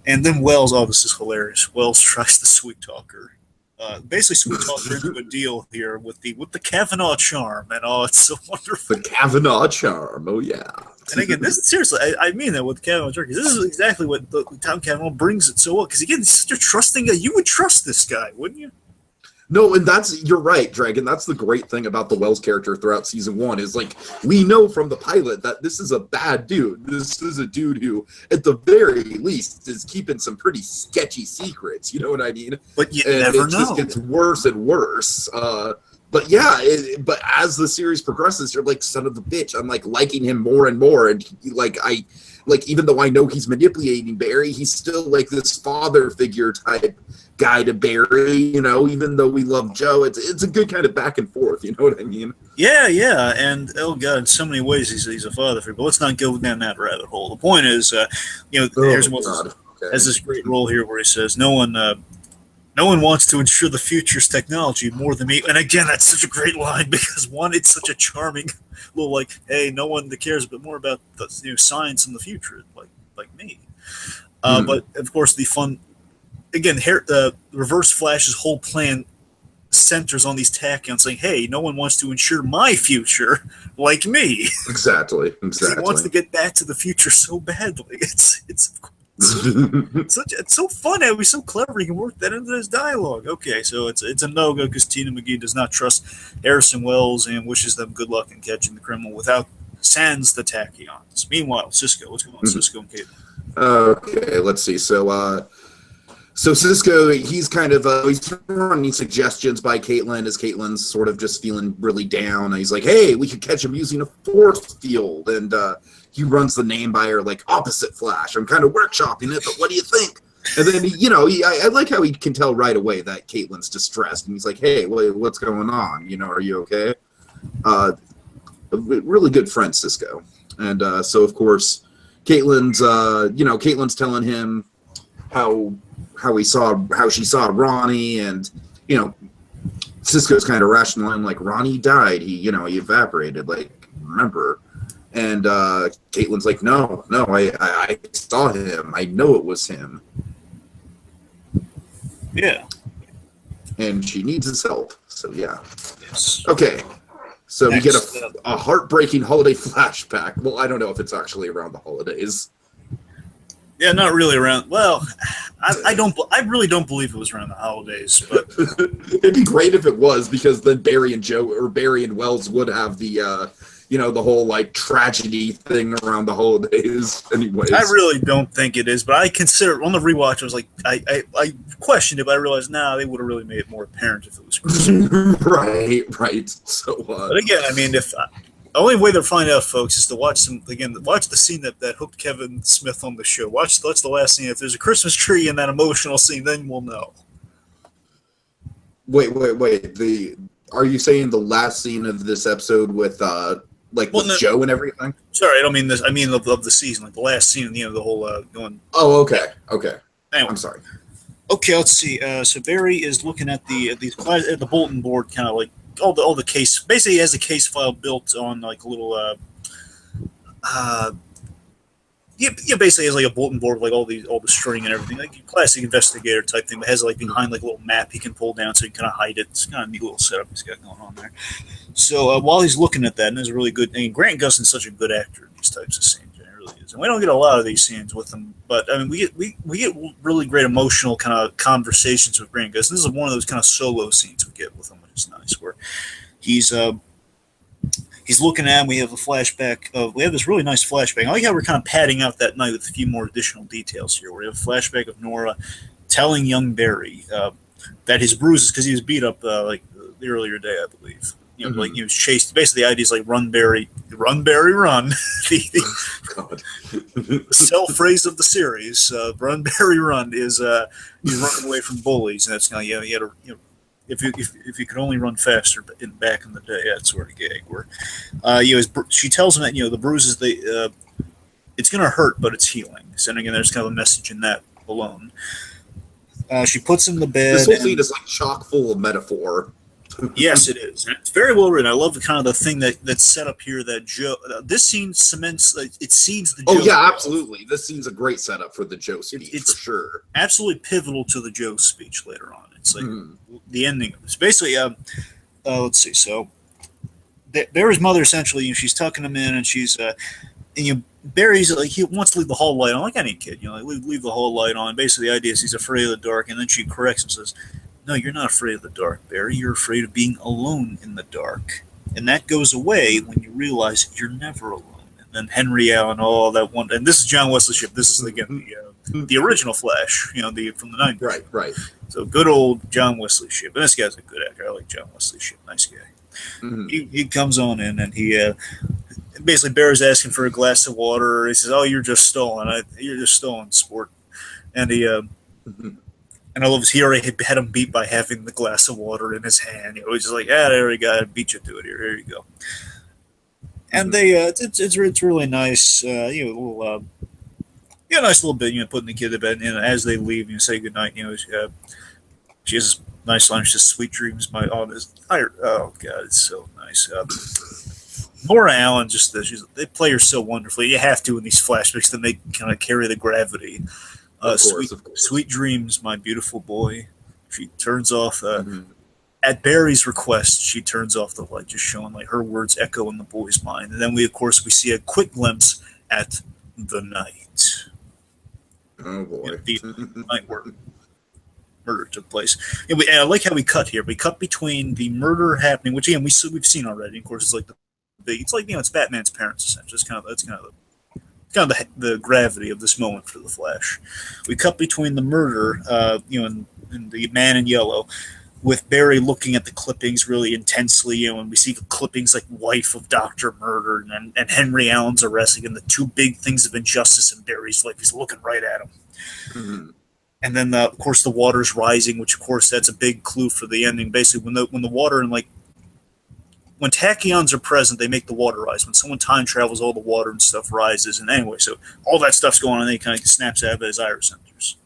And then Wells, this is hilarious. Wells tries to sweet talk her. Basically, sweet talk her into a deal here with the Kavanaugh charm, and it's so wonderful. The Kavanaugh charm, oh yeah. And again, this seriously, I mean that with Kavanaugh charm, because this is exactly what Tom Kavanaugh brings it so well. Because again, he's such a trusting guy. You would trust this guy, wouldn't you? No, and you're right, Dragon. That's the great thing about the Wells character throughout season 1 is like we know from the pilot that this is a bad dude. This is a dude who, at the very least, is keeping some pretty sketchy secrets. You know what I mean? But you never know. It just gets worse and worse. But yeah, but as the series progresses, you're like, son of a bitch. I'm like liking him more and more, and even though I know he's manipulating Barry, he's still like this father figure type guy to Barry, you know, even though we love Joe. It's a good kind of back and forth, you know what I mean? Yeah, and oh god, in so many ways he's a father figure. But let's not go down that rabbit hole. The point is, Harrison Wells has this great role here where he says, no one wants to ensure the future's technology more than me. And again, that's such a great line because one, it's such a charming little like, hey, no one that cares a bit more about the science in the future like me. But of course, the fun. Again, Reverse Flash's whole plan centers on these tachyons saying, hey, no one wants to ensure my future like me. Exactly. He wants to get back to the future so badly. It's so fun how he's so clever. He can work that into his dialogue. Okay, so it's a no-go because Tina McGee does not trust Harrison Wells and wishes them good luck in catching the criminal without sans the tachyons. Meanwhile, Cisco, what's going on, Cisco and Caitlin? Okay, let's see. So Cisco, he's kind of he's running suggestions by Caitlin as Caitlin's sort of just feeling really down. He's like, hey, we could catch him using a force field. And he runs the name by her like opposite Flash. I'm kind of workshopping it, but what do you think? And then, I like how he can tell right away that Caitlin's distressed. And he's like, hey, what's going on? You know, are you okay? A really good friend, Cisco. And so, of course, Caitlin's telling him how she saw Ronnie, and Cisco's kind of rationalizing like Ronnie died, he evaporated, like, remember? And Caitlin's like, no, I saw him, I know it was him. Yeah. And she needs his help, so yeah. Yes. Okay, so we get a heartbreaking holiday flashback. Well, I don't know if it's actually around the holidays. Yeah, not really around. Well, I really don't believe it was around the holidays. But it'd be great if it was, because then Barry and Wells would have the the whole like tragedy thing around the holidays. Anyways, I really don't think it is. But I consider on the rewatch, I was like, I questioned it, but I realized they would have really made it more apparent if it was Christmas. right. So, but again, I mean, the only way to find out, folks, is to watch the scene that hooked Kevin Smith on the show. Watch the last scene. If there's a Christmas tree in that emotional scene, then we'll know. Wait. Are you saying the last scene of this episode with Joe and everything? Sorry, I don't mean this. I mean of the season, like the last scene, the whole going. Oh, okay. Anyway. I'm sorry. Okay, let's see. So Barry is looking at the bulletin board, kind of like all the case. Basically, he has the case file built on like a little. Basically has like a bulletin board with like all the string and everything, like a classic investigator type thing. But has like behind like a little map he can pull down so he can kind of hide it. It's kind of a neat little setup he's got going on there. So while he's looking at that, and there's a really good. I mean, Grant Gustin's such a good actor in these types of scenes. It really is, and we don't get a lot of these scenes with him. But I mean, we get really great emotional kind of conversations with Grant Gustin. This is one of those kind of solo scenes we get with him, which is nice, where he's looking at him. We have a flashback we have this really nice flashback. I like how we're kind of padding out that night with a few more additional details here. We have a flashback of Nora telling young Barry that his bruises, because he was beat up like the earlier day, I believe. Like he was chased. Basically, the idea is like run, Barry, run. The cell phrase of the series, run, Barry, run, is he's running away from bullies, and that's you had to, if you could only run faster back in the day, that sort of gag. Where she tells him that the bruises it's going to hurt, but it's healing. So again, there's kind of a message in that alone. She puts him to bed. This whole scene is like chock full of metaphor. Yes, it is. And it's very well written. I love the kind of the thing that's set up here that Joe. This scene cements. It seeds the. Oh Joe yeah, absolutely. This scene's a great setup for the Joe speech it's for sure. Absolutely pivotal to the Joe speech later on. It's like the ending of this. Basically, let's see. So Barry's mother essentially, she's tucking him in, and she's, and Barry's like he wants to leave the hall light on, like any kid, like leave the hall light on. Basically, the idea is he's afraid of the dark, and then she corrects him and says, "No, you're not afraid of the dark, Barry. You're afraid of being alone in the dark, and that goes away when you realize you're never alone." And then Henry Allen, all that one, and this is John Wesley Shipp. This is again the original Flash, the from the 90s. Right. So good old John Wesley Shipp, and this guy's a good actor. I like John Wesley Shipp, nice guy. He comes on in, and he basically Barry's asking for a glass of water. He says, "Oh, you're just stolen. You're just stolen, sport." And he and I love he already had him beat by having the glass of water in his hand. He's just like, there you go, I beat you to it. Here you go. And they it's really nice. Little nice little bit. Putting the kid to bed, and as they leave, say goodnight. She has this nice line. She says, "Sweet dreams, my honest." Oh God, it's so nice. Laura Allen, they play her so wonderfully. You have to in these flashbacks to make kind of carry the gravity. Of course. Sweet dreams, my beautiful boy. She turns off at Barry's request. She turns off the light, just showing like her words echo in the boy's mind. And then we see a quick glimpse at the night. Oh boy, the night where murder took place. And I like how we cut here. We cut between the murder happening, which again we've seen already. Of course, it's like it's Batman's parents essentially. That's kind of the gravity of this moment for the Flash. We cut between the murder, and the Man in Yellow, with Barry looking at the clippings really intensely, and we see the clippings like wife of Doctor murdered, and Henry Allen's arresting, and the two big things of injustice in Barry's life. He's looking right at him. And then, of course, the water's rising, which, of course, that's a big clue for the ending. Basically, when the water and when tachyons are present, they make the water rise. When someone time travels, all the water and stuff rises. And anyway, so all that stuff's going on, and he kind of snaps out of his iris centers.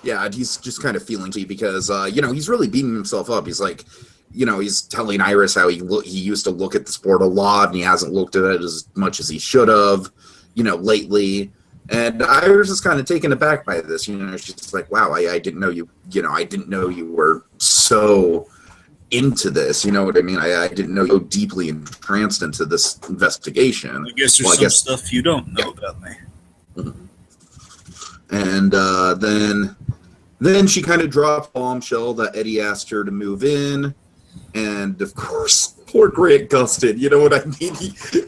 Yeah, he's just kind of feeling because he's really beating himself up. He's like, he's telling Iris how he used to look at the sport a lot, and he hasn't looked at it as much as he should have, lately. And Iris is kind of taken aback by this. She's just like, wow, I didn't know you. I didn't know you were so into this. You know what I mean? I didn't know you so deeply entranced into this investigation. I guess there's some stuff you don't know about me. And then she kind of dropped a bombshell that Eddie asked her to move in, and of course, poor Grant Gustin. You know what I mean?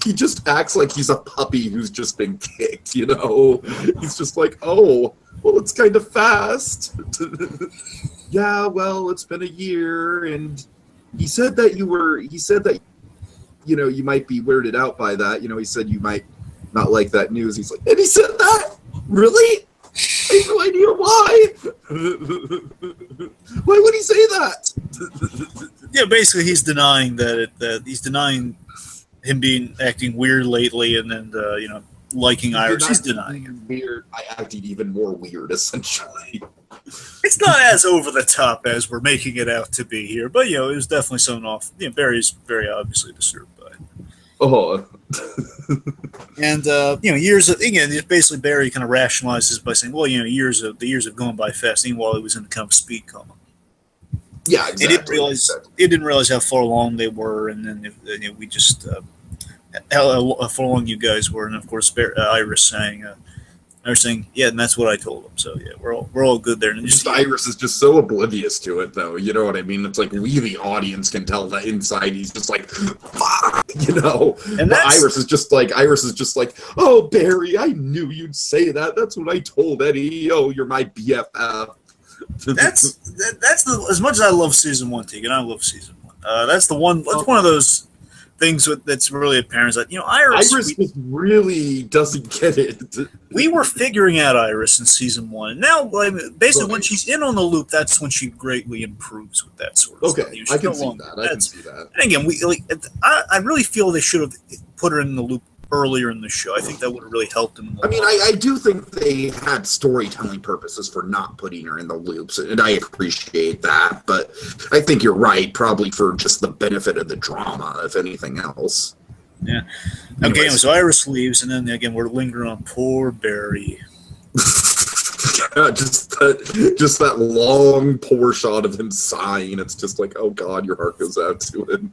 He just acts like he's a puppy who's just been kicked. He's just like, oh, well, it's kind of fast. Yeah, well, it's been a year, and he said that you might be weirded out by that. He said you might not like that news. He's like, and he said that? Really? I have no idea why. Why would he say that? Yeah, basically he's denying that he's denying him acting weird lately, and then liking Iris. He's denying it. Weird. I acted even more weird, essentially. It's not as over the top as we're making it out to be here, but it was definitely something off. Barry's very obviously disturbed by it. Oh. And years of basically Barry kind of rationalizes by saying, well, the years have gone by fast, even while he was in kind of speed coma. Yeah, exactly. He didn't realize how far along they were, and then we just how far along you guys were, and of course Iris saying, yeah, and that's what I told him. So yeah, we're all good there. And Iris is just so oblivious to it, though. You know what I mean? It's like we, the audience, can tell that inside he's just like, fuck, And Iris is just like, oh, Barry, I knew you'd say that. That's what I told Eddie. Oh, you're my BFF. That's as much as I love season 1, Tegan. I love season 1. That's one of those things that's really apparent. That Iris just really doesn't get it. We were figuring out Iris in season 1, and now basically when she's in on the loop, that's when she greatly improves with that sort of stuff. I can see that. And again, I really feel they should have put her in the loop earlier in the show. I think that would have really helped him. I mean, I do think they had storytelling purposes for not putting her in the loops, and I appreciate that. But I think you're right, probably for just the benefit of the drama, if anything else. Yeah. Okay, so Iris leaves, and then again we're lingering on poor Barry. just that long poor shot of him sighing. It's just like, oh God, your heart goes out to him.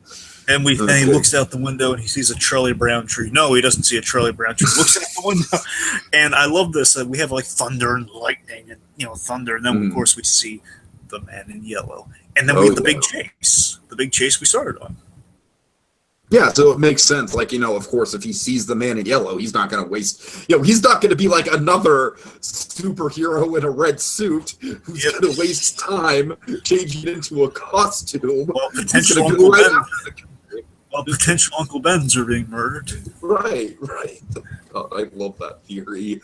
And he looks out the window and he sees a Charlie Brown tree. No, he doesn't see a Charlie Brown tree. He looks out the window, and I love this. We have like thunder and lightning, and thunder, and then of course we see the man in yellow, and then we have the big chase. The big chase we started on. Yeah, so it makes sense. Like, of course, if he sees the man in yellow, he's not going to waste... he's not going to be like another superhero in a red suit who's going to waste time changing into a costume. Well, potential Uncle Bens are being murdered. Right. Oh, I love that theory.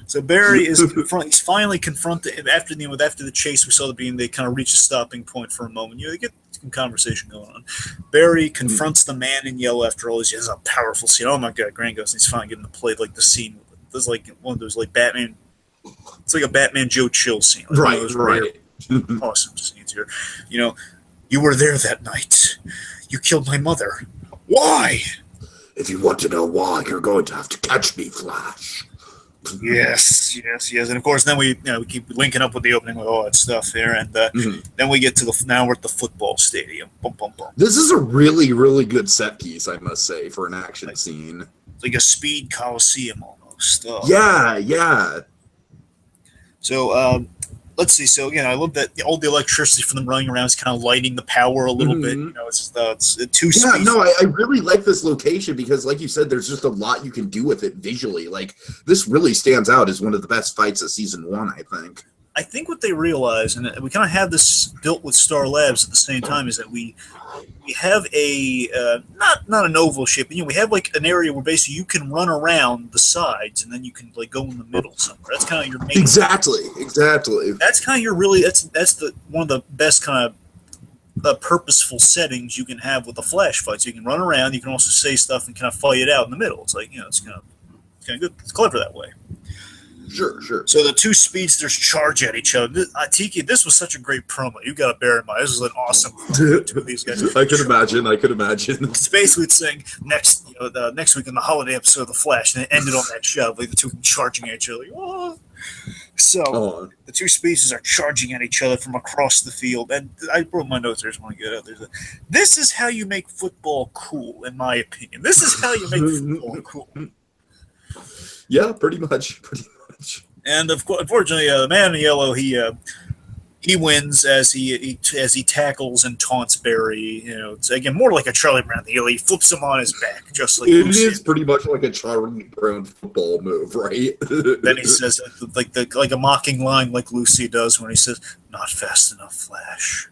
So Barry is he's finally confronted after the chase. We saw they kind of reach a stopping point for a moment. They get some conversation going on. Barry confronts the man in yellow after all. He has a powerful scene. Oh my God, Grant goes and he's finally getting to play like the scene. There's like one of those like Batman. It's like a Batman Joe Chill scene. Like right. Awesome scenes here. You were there that night. You killed my mother. Why? If you want to know why, you're going to have to catch me, Flash. Yes. And of course, then we keep linking up with the opening with all that stuff here, and then we get to now we're at the football stadium. Boom, boom, boom. This is a really, really good set piece, I must say, for an action scene. It's like a speed coliseum almost. Yeah. So let's see. So again, I love that all the electricity from them running around is kind of lighting the power a little bit. It's two speeds. Yeah, no, I really like this location because, like you said, there's just a lot you can do with it visually. Like, this really stands out as one of the best fights of season 1, I think. I think what they realize, and we kind of have this built with Star Labs at the same time, is that we have a not an oval shape, but we have like an area where basically you can run around the sides and then you can like go in the middle somewhere. That's kind of your main. Exactly. That's kind of your really that's the one of the best kind of purposeful settings you can have with the Flash fights. You can run around, you can also say stuff and kind of fight it out in the middle. It's like it's kind of good. It's clever that way. Sure. So the two speedsters charge at each other. Tiki, this was such a great promo. You got to bear in mind. This was an awesome promo to these guys. I could imagine. It's basically saying next week in the holiday episode of The Flash, and it ended on that shove, like the two charging at each other. Like, oh. So the two speedsters are charging at each other from across the field. And I wrote my notes there. I just want to get out there. This is how you make football cool, in my opinion. This is how you make football cool. Yeah, pretty much. And unfortunately, the man in yellow he wins as he tackles and taunts Barry. It's again more like a Charlie Brown deal. He flips him on his back, just like it is pretty much like a Charlie Brown football move, right? Then he says like a mocking line, like Lucy does when he says, "Not fast enough, Flash."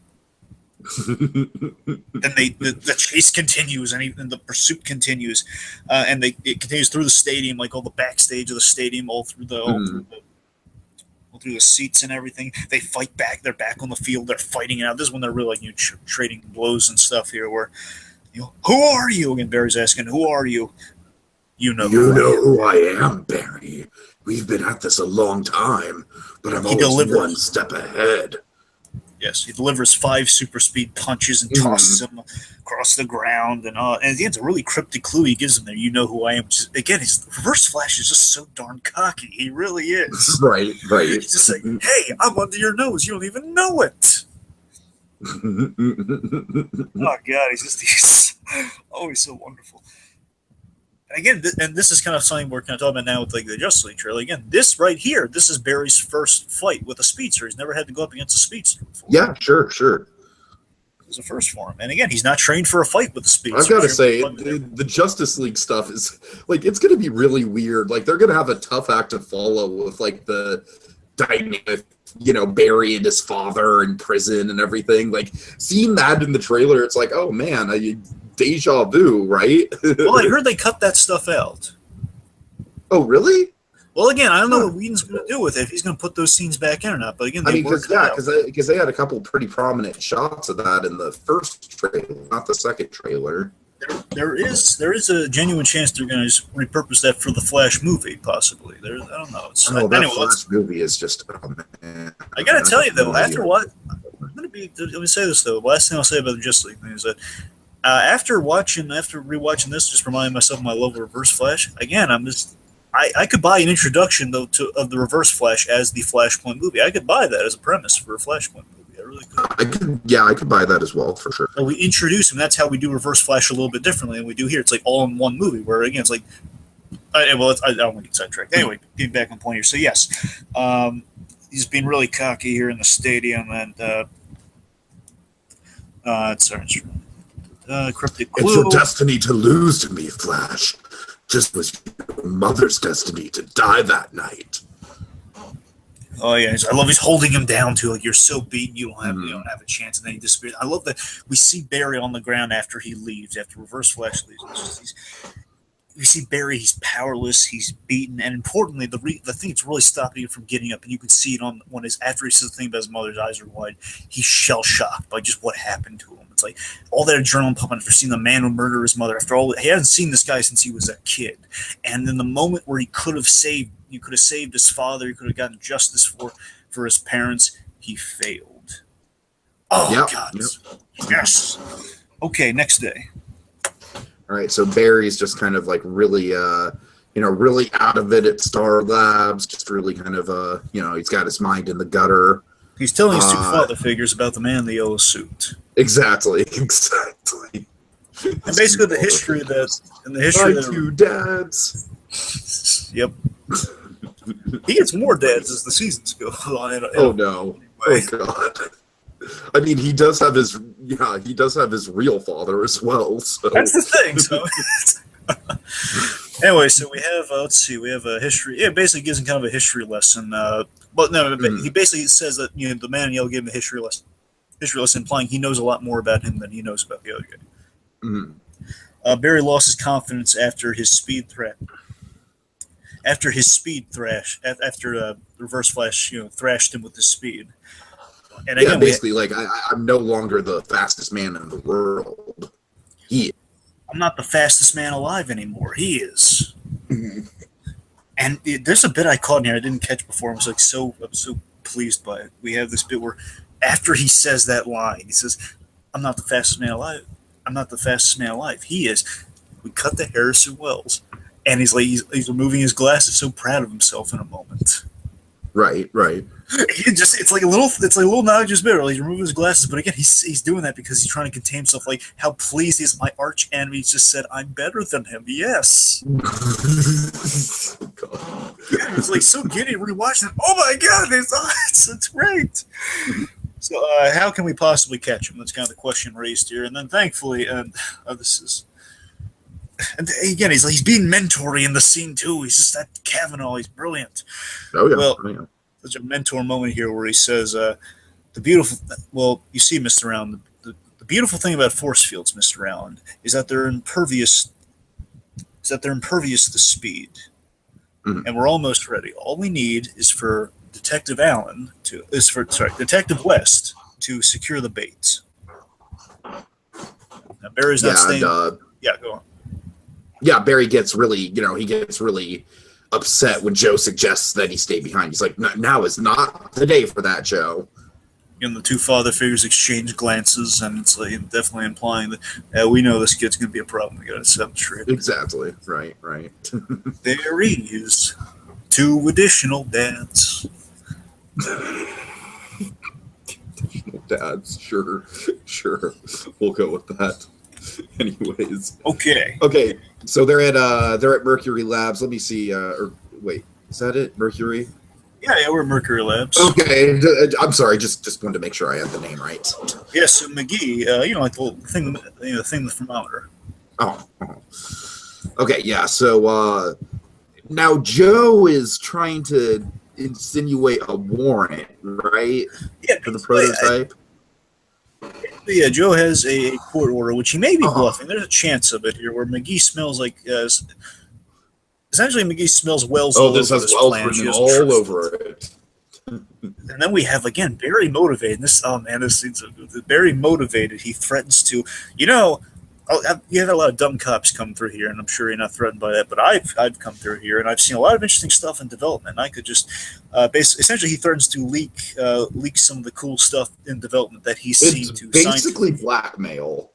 Then the chase continues and the pursuit continues, and it continues through the stadium, like all the backstage of the stadium, all through the seats and everything. They fight back. They're back on the field. They're fighting it out. This is when they're really like trading blows and stuff here. Where who are you? And Barry's asking, "Who are you?" You know who I am, Barry. We've been at this a long time, but I'm always one step ahead. Yes, he delivers 5 super speed punches and tosses him across the ground, and at the end, it's a really cryptic clue he gives him there. You know who I am. Which is, again, his Reverse Flash is just so darn cocky. He really is. Right. He's just like, hey, I'm under your nose. You don't even know it. Oh God, he's always so wonderful. Again, and this is kind of something we're kind of talking about now with like the Justice League trailer. Again, this right here, this is Barry's first fight with a speedster. He's never had to go up against a speedster before. Yeah, sure. It was a first for him. And again, he's not trained for a fight with the speedster. I've got to say, the Justice League stuff is, like, it's going to be really weird. Like, they're going to have a tough act to follow with, like, the dynamic, Barry and his father in prison and everything. Like, seeing that in the trailer, it's like, oh, man, deja vu, right? Well, I heard they cut that stuff out. Oh, really? Well, again, I don't know what Whedon's going to do with it, if he's going to put those scenes back in or not. But again, because they had a couple pretty prominent shots of that in the first trailer, not the second trailer. there is a genuine chance they're going to just repurpose that for the Flash movie, possibly. I don't know. That anyway, Flash movie is just. Oh man! I got to tell you though, after what I'm going to be. Let me say this though. The last thing I'll say about the Justice League thing is that after rewatching this, just reminding myself of my love of Reverse Flash again. I could buy an introduction though of the Reverse Flash as the Flashpoint movie. I could buy that as a premise for a Flashpoint movie. I really could. I could buy that as well for sure. So we introduce him. That's how we do Reverse Flash a little bit differently than we do here. It's like all in one movie. Where again, it's like, I don't want to get sidetracked. Anyway, getting back on point here. So yes, he's being really cocky here in the stadium, and cryptic clue. It's your destiny to lose to me, Flash. Just was your mother's destiny to die that night. Oh yeah, I love he's holding him down too. Like, you're so beaten, you don't have a chance, and then he disappears. I love that we see Barry on the ground after he leaves, after Reverse Flash leaves. We see Barry, he's powerless, he's beaten, and importantly, the thing that's really stopping him from getting up, and you can see it after he says the thing about his mother's eyes are wide, he's shell shocked by just what happened to him. It's like all that adrenaline pumping after seeing the man who murdered his mother. After all, he hasn't seen this guy since he was a kid, and then the moment where he could have saved his father, he could have gotten justice for his parents, he failed. Oh God! Yep. Yes. Okay, next day. All right, so Barry's just kind of like really, really out of it at Star Labs. Just really kind of, he's got his mind in the gutter. He's telling his two father figures about the man in the yellow suit. Exactly. And basically, the history that two dads. Yep. He gets more dads as the seasons go on. Oh no! Oh God! I mean, he does have his real father as well. So that's the thing. So anyway, so we have we have a history. It basically gives him kind of a history lesson. But no, he basically says that the man in yellow gave him a history lesson. History lesson, implying he knows a lot more about him than he knows about the other guy. Mm-hmm. Barry lost his confidence after his speed threat. After Reverse Flash, thrashed him with his speed. And again, basically, I'm no longer the fastest man in the world. I'm not the fastest man alive anymore. He is. Mm-hmm. And there's a bit I caught in here I didn't catch before. I was so pleased by it. We have this bit where after he says that line, he says, "I'm not the fastest man alive. I'm not the fastest man alive. He is." We cut to Harrison Wells, and he's removing his glasses, so proud of himself in a moment. Right. It's like a little noxious bit. He's removing his glasses, but again, he's doing that because he's trying to contain himself. Like how pleased he is. My arch enemy just said, "I'm better than him." Yes. God. It's like so giddy rewatching it. Oh my God, it's great. So how can we possibly catch him? That's kind of the question raised here. And then thankfully, this is. And again, he's being mentory in the scene too. He's just that Kavanaugh. He's brilliant. Oh yeah. Well, there's a mentor moment here where he says, you see, Mr. Allen, the beautiful thing about force fields, Mr. Allen, is that they're impervious. To speed, and we're almost ready. All we need is for Detective West to secure the baits. Now Barry's not staying. Go on. Yeah, Barry gets really, upset when Joe suggests that he stay behind. He's like, now is not the day for that, Joe. And the two father figures exchange glances, and it's definitely implying that we know this kid's going to be a problem. We got to set him straight. Exactly. Right. There he is. 2 additional dads. Dads, sure. We'll go with that. Anyways. Okay. So they're at Mercury Labs. Let me see. Wait, is that it? Mercury? Yeah, we're at Mercury Labs. Okay, I'm sorry. Just wanted to make sure I had the name right. Yes, so McGee. Like the thing, the thermometer. Oh. Okay, yeah. So now Joe is trying to insinuate a warrant, right? Yeah, for the prototype. Yeah, Joe has a court order, which he may be bluffing. There's a chance of it here, where McGee smells like. Essentially, McGee smells Wells all over this plan. All over it. And then we have, again, Barry motivated. This scene's so good. Barry motivated. He threatens to, you have a lot of dumb cops come through here, and I'm sure you're not threatened by that. But I've come through here, and I've seen a lot of interesting stuff in development. And I could just essentially he threatens to leak some of the cool stuff in development that he's seen to basically blackmail.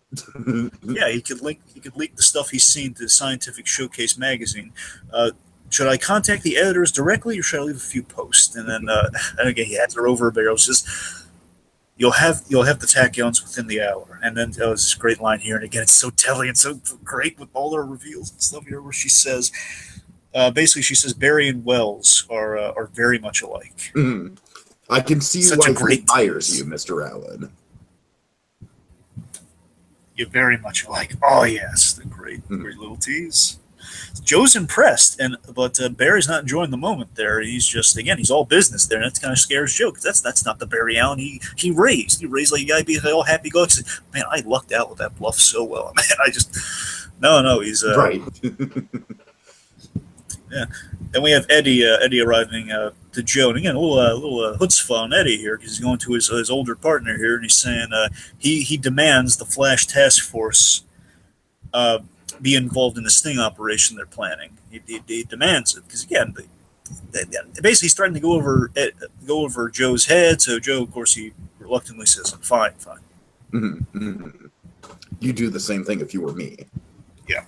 Yeah, he could leak the stuff he's seen to Scientific Showcase magazine. Should I contact the editors directly, or should I leave a few posts? And then and again, he hands her over a barrel. Says, You'll have the tachyons within the hour. And then there's this great line here, and again, it's so telling and so great with all her reveals and stuff here, where she says, basically, she says Barry and Wells are very much alike. Mm. I can see why he admires you, Mr. Allen. You're very much alike. Oh yes, the great little tease. Joe's impressed, but Barry's not enjoying the moment there. He's just, again, he's all business there, and that kind of scares Joe, because that's not the Barry Allen he raised. He raised like a guy be all happy-go-lucky. Man, I lucked out with that bluff so well. Man, I just no, he's right. Yeah. Then we have Eddie arriving to Joe, and again, a little chutzpah on Eddie here, because he's going to his older partner here, and he's saying he demands the Flash Task Force be involved in the sting operation they're planning. He demands it because, again, basically he's starting to go over Joe's head. So Joe, of course, he reluctantly says, "Fine." Mm-hmm. Mm-hmm. You do the same thing if you were me. Yeah.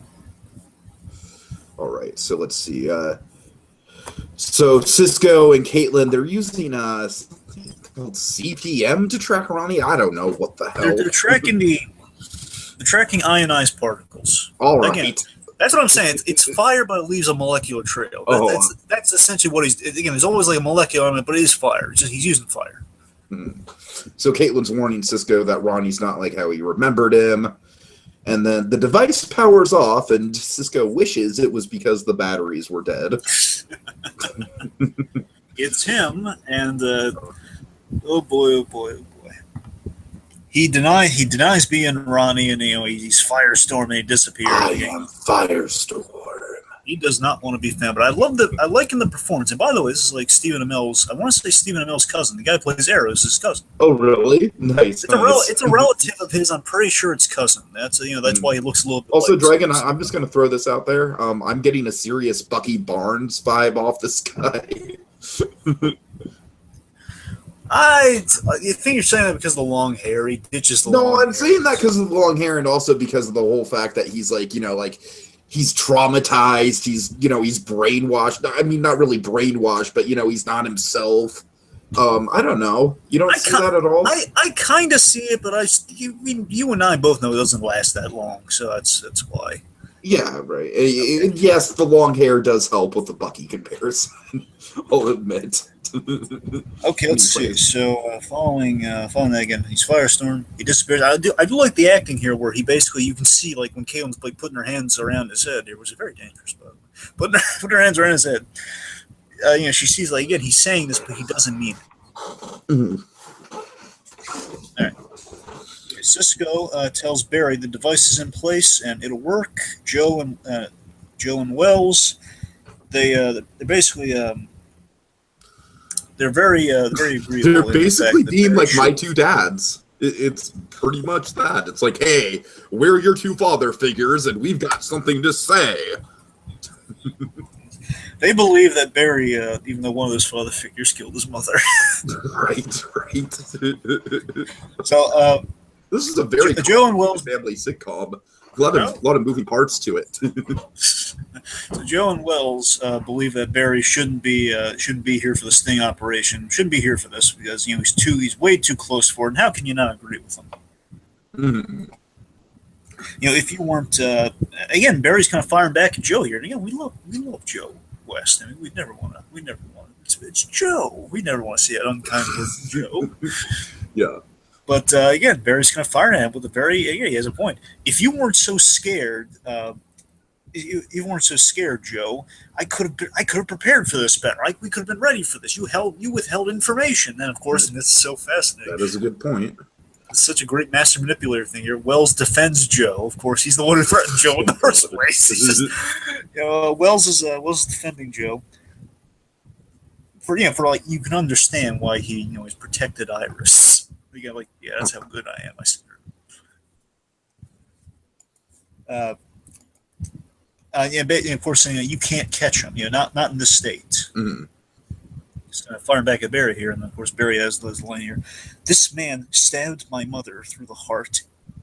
All right. So let's see. So Cisco and Caitlin, they're using called CPM to track Ronnie. I don't know what the hell. They're tracking They're tracking ionized particles. All right. Again, that's what I'm saying. It's fire, but it leaves a molecular trail. That's essentially what he's... Again, there's always like a molecule on it, but it is fire. He's using fire. So Caitlin's warning Cisco that Ronnie's not like how he remembered him. And then the device powers off, and Cisco wishes it was because the batteries were dead. It's him, and... oh boy. He denies being Ronnie, and he's Firestorm, and he disappears. I am Firestorm. He does not want to be found, but I like in the performance. And by the way, this is like Stephen Amell's. I want to say Stephen Amell's cousin. The guy who plays Arrow is his cousin. Oh, really? Nice. It's a relative of his. I'm pretty sure it's cousin. That's why he looks a little bit. Also, like Dragon, I'm just going to throw this out there. I'm getting a serious Bucky Barnes vibe off this guy. I think you're saying that because of the long hair. He ditches the long hair. No, I'm saying that because of the long hair, and also because of the whole fact that he's he's traumatized. He's brainwashed. I mean, not really brainwashed, but he's not himself. I don't know. You don't see that at all. I kind of see it, but you and I both know it doesn't last that long, so that's why. Yeah, right. Yes, the long hair does help with the Bucky comparison. I'll admit. Okay, let's see. So following that again, he's Firestorm. He disappears. I do like the acting here, where he basically, you can see like when Caitlin's like putting her hands around his head. It was very dangerous, by the way. Putting her hands around his head. She sees like, again, he's saying this, but he doesn't mean it. Mm-hmm. All right. Cisco tells Barry the device is in place and it'll work. Joe and Wells, they're basically they're very agreeable. They're basically being like my two dads. It's pretty much that. It's like, hey, we're your two father figures, and we've got something to say. They believe that Barry, even though one of those father figures killed his mother. Right. So this is a very Joe and Wells family sitcom. A lot of moving parts to it. So Joe and Wells believe that Barry shouldn't be here for the sting operation. Shouldn't be here for this because he's way too close for it. And how can you not agree with him? Mm-hmm. If you weren't again, Barry's kind of firing back at Joe here. And again, we love Joe West. I mean, we never want. It's Joe. We never want to see that unkind word from Joe. Yeah. But again, Barry's kind of firing at him with a he has a point. If you weren't so scared, Joe, I could have prepared for this better. We could have been ready for this. You withheld information. And of course, and it's so fascinating. That is a good point. It's such a great master manipulator thing here. Wells defends Joe. Of course, he's the one who threatened Joe in the first place. Wells is defending Joe. For you can understand why he's protected Iris. That's how good I am. I said. Uh, and of course, you can't catch him. Not in this state. Mm-hmm. Firing back at Barry here, and of course Barry has this line here. This man stabbed my mother through the heart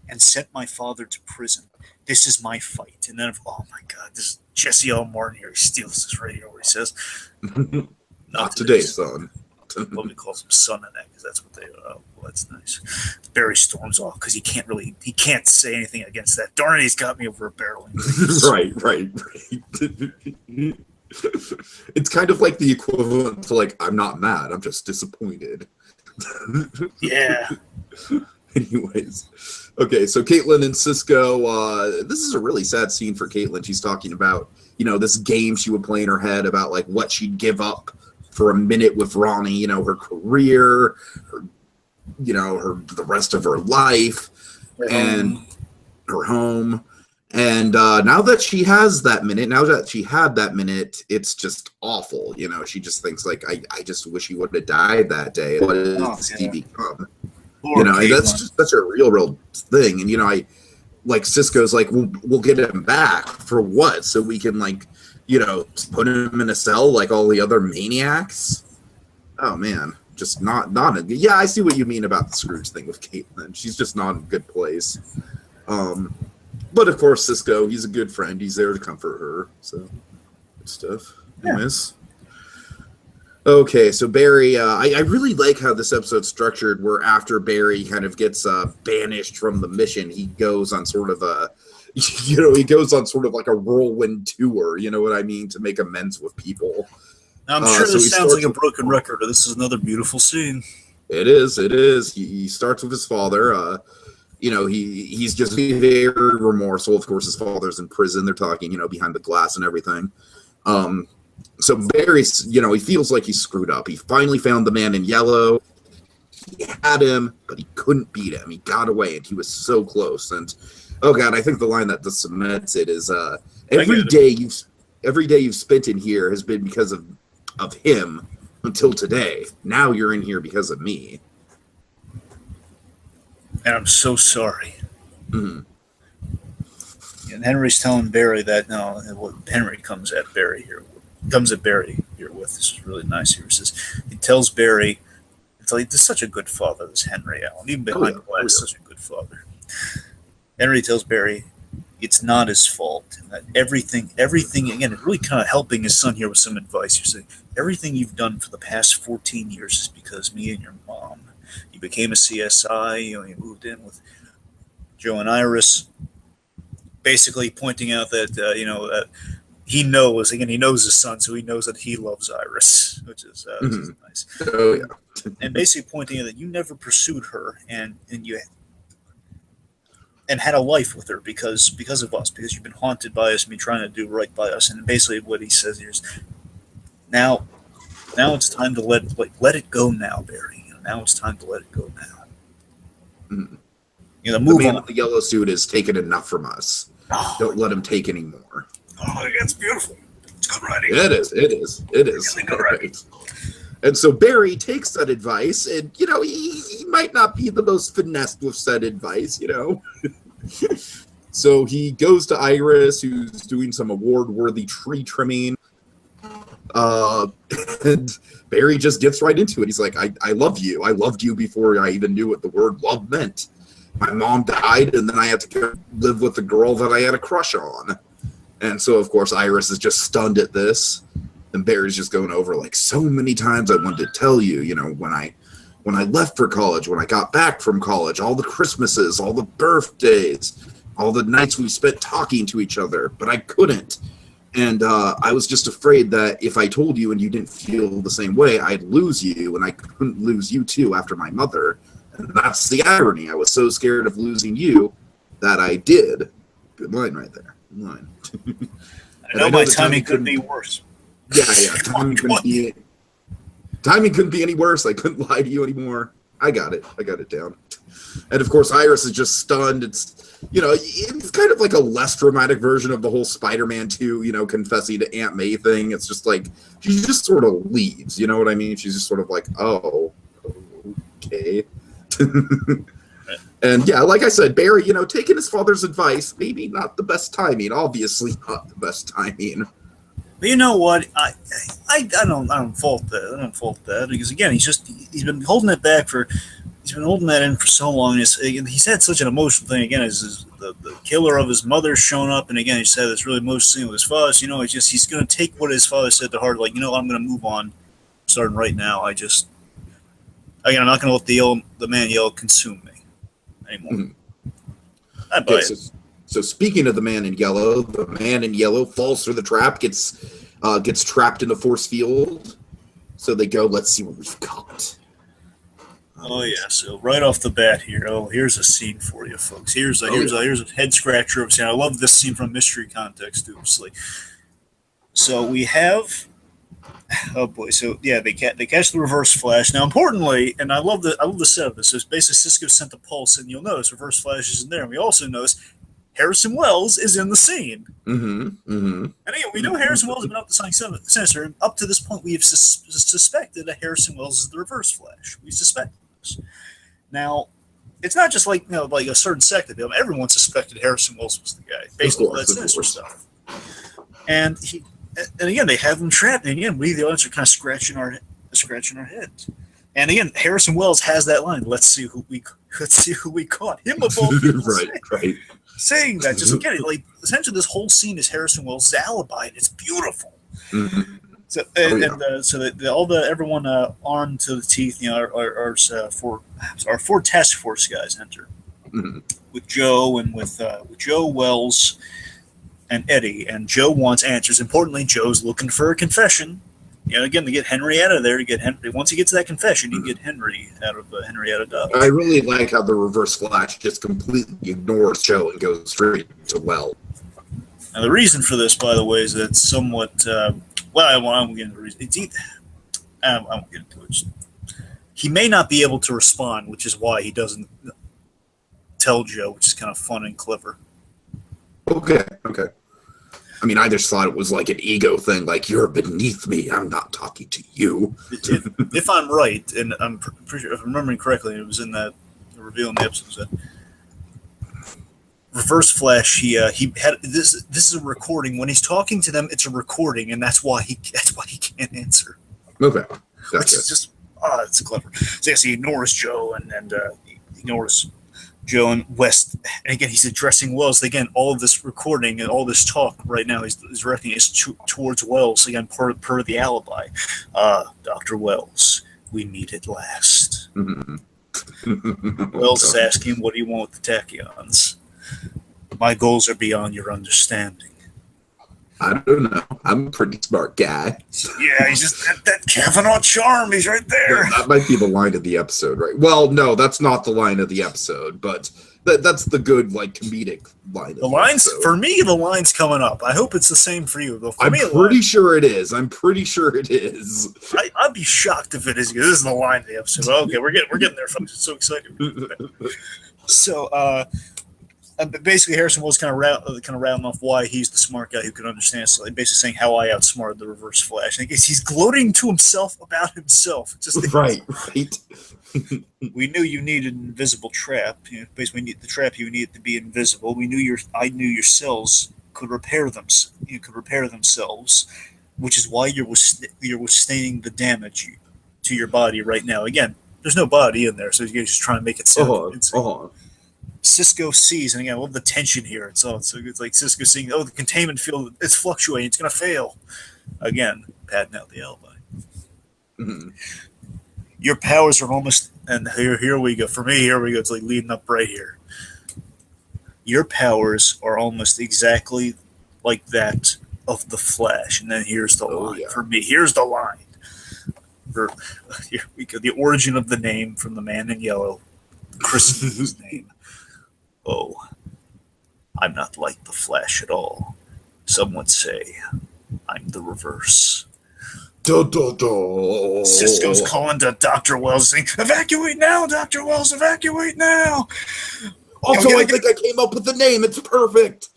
and sent my father to prison. This is my fight. And then, oh my God, this is Jesse L. Martin here. He steals this right here where he says, Not today, son. Nobody calls him son in that because that's what they. Well, that's nice. Barry storms off because he can't say anything against that. Darn it, he's got me over a barrel. Right. It's kind of like the equivalent to like, I'm not mad, I'm just disappointed. Yeah. Anyways, okay, so Caitlin and Cisco, this is a really sad scene for Caitlin. She's talking about, this game she would play in her head about like what she'd give up for a minute with Ronnie, her career, the rest of her life, and her home. And now that she has that minute, it's just awful. She just thinks like, I just wish he would have died that day. What does he become? That's just such a real thing. And I like Cisco's like, we'll get him back for what? So we can like, put him in a cell like all the other maniacs. Oh man, just not yeah. I see what you mean about the Scrooge thing with Caitlin. She's just not in a good place. But of course, Cisco, he's a good friend. He's there to comfort her. So good stuff. Anyways. Okay, so Barry, I really like how this episode's structured, where after Barry kind of gets banished from the mission, he goes on sort of like a whirlwind tour, you know what I mean, to make amends with people. I'm sure this sounds like a broken record, but this is another beautiful scene. It is. He starts with his father. He's just very remorseful. Of course, his father's in prison. They're talking, behind the glass and everything. So Barry's, he feels like he's screwed up. He finally found the man in yellow. He had him, but he couldn't beat him. He got away, and he was so close. And oh god, I think the line that cements it is every day you've spent in here has been because of him until today. Now you're in here because of me. And I'm so sorry. Mm-hmm. And Henry's telling Barry that Henry comes at Barry here with. This is really nice here. He tells Barry, this is such a good father, this Henry Allen. Even behind the glass, such a good father. Henry tells Barry it's not his fault. And that everything, again, really kind of helping his son here with some advice. You're saying, everything you've done for the past 14 years is because me and your mom. You became a CSI, you moved in with Joe and Iris, basically pointing out that, he knows his son, so he knows that he loves Iris, which is nice. Oh, yeah. And basically pointing out that you never pursued her and had a life with her because of us, because you've been haunted by us and been trying to do right by us. And basically what he says here is, now it's time to let it go now, Barry. Now it's time to let it go now. Mm-hmm. Move the man on. with the yellow suit has taken enough from us. Oh. Don't let him take any more. Oh, that's beautiful. It's good writing. It is. Really good writing. And so Barry takes that advice, and he might not be the most finessed with said advice, So he goes to Iris, who's doing some award-worthy tree trimming. And Barry just gets right into it. He's like, I love you. I loved you before I even knew what the word love meant. My mom died, and then I had to go live with the girl that I had a crush on. And so, of course, Iris is just stunned at this. And Barry's just going over, like, so many times I wanted to tell you, when I left for college, when I got back from college, all the Christmases, all the birthdays, all the nights we spent talking to each other, but I couldn't. And I was just afraid that if I told you and you didn't feel the same way, I'd lose you, and I couldn't lose you too after my mother. And that's the irony. I was so scared of losing you that I did. Good line right there. Good line. I know my timing couldn't be worse. Yeah. Timing couldn't be any worse. I couldn't lie to you anymore. I got it down. And of course, Iris is just stunned. It's kind of like a less dramatic version of the whole Spider-Man 2, confessing to Aunt May thing. It's just like, she just sort of leaves, you know what I mean? She's just sort of like, oh, okay. And yeah, like I said, Barry, taking his father's advice, maybe not the best timing. Obviously, not the best timing. But you know what? I don't fault that. I don't fault that because again, he's been holding it back for. He's been holding that in for so long. He's had such an emotional thing. Again, the killer of his mother shown up, and again, he's had this really emotional thing with his father. So, he's going to take what his father said to heart. Like, I'm going to move on, starting right now. Again, I'm not going to let the man yell consume me anymore. Mm-hmm. I buy it. So speaking of the man in yellow falls through the trap, gets trapped in the force field. So they go, let's see what we've got. Oh yeah, so right off the bat here, here's a scene for you folks. Here's a head scratcher of a scene. I love this scene from mystery context, obviously. So we have, oh boy, so yeah, they catch the reverse flash. Now, importantly, and I love the set of this. So it's basically Cisco sent a pulse, and you'll notice reverse flash isn't there. And we also notice Harrison Wells is in the scene. Mm-hmm. Mm-hmm. And again, we know Harrison Wells has been up to something sinister, and up to this point, we have suspected that Harrison Wells is the reverse flash. We suspect. Now, it's not just like a certain sect of them. Everyone suspected Harrison Wells was the guy, based on that sinister stuff. And again, they have him trapped. And again, we the audience are kind of scratching our heads. And again, Harrison Wells has that line. Let's see who we caught. Him of all people, right. Saying that, just again, essentially, this whole scene is Harrison Wells' alibi, and it's beautiful. Mm-hmm. So everyone armed to the teeth, our four task force guys enter with Joe and with Joe, Wells, and Eddie. And Joe wants answers. Importantly, Joe's looking for a confession. Again, to get Henry out of there. Once he gets that confession, you get Henry out of Dodge. I really like how the reverse flash just completely ignores Joe and goes straight to Well. Now, the reason for this, by the way, is that it's somewhat. I won't get into the reason. I won't get into it. He may not be able to respond, which is why he doesn't tell Joe, which is kind of fun and clever. Okay. I mean, I just thought it was like an ego thing, like, you're beneath me, I'm not talking to you. If I'm right, and I'm pretty sure, if I'm remembering correctly, it was in that reveal in the episode, that Reverse Flash, he had this is a recording. When he's talking to them, it's a recording, and that's why he can't answer. Okay. Gotcha. Which is just, it's clever. So yes, he ignores Joe and he ignores Joe and West. And again, he's addressing Wells. Again, all of this recording and all this talk right now is directing is towards Wells. Again, per the alibi. Dr. Wells, we meet at last. Mm-hmm. Wells is asking, what do you want with the tachyons? My goals are beyond your understanding. I don't know. I'm a pretty smart guy. Yeah, he's just that Kavanaugh charm. He's right there. Yeah, that might be the line of the episode, right? Well, no, that's not the line of the episode, but that's the good, comedic line. The lines, for me, the line's coming up. I hope it's the same for you. I'm pretty sure it is. I'd be shocked if it is. This is the line of the episode. Okay, we're getting there, folks. It's so exciting. So, basically, Harrison Wells kind of rattling off why he's the smart guy who can understand. So, basically saying how I outsmarted the Reverse Flash. I guess he's gloating to himself about himself. Right. We knew you needed an invisible trap. Basically, the trap you needed to be invisible. I knew your cells could repair them. You could repair themselves, which is why you're withstanding the damage to your body right now. Again, there's no body in there, so you're just trying to make it sound. Cisco sees, and again, I love the tension here. It's like Cisco seeing, the containment field, it's fluctuating, it's going to fail. Again, padding out the alibi. Mm-hmm. Your powers are almost, and here we go. For me, here we go. It's like leading up right here. Your powers are almost exactly like that of the Flash. And then here's the line. Yeah. For me, here's the line. Here we go. The origin of the name from the man in yellow. Chris's name. Oh, I'm not like the Flash at all. Some would say I'm the reverse. Cisco's calling to Dr. Wells saying, evacuate now, Dr. Wells, evacuate now. Also, I think I came up with the name. It's perfect.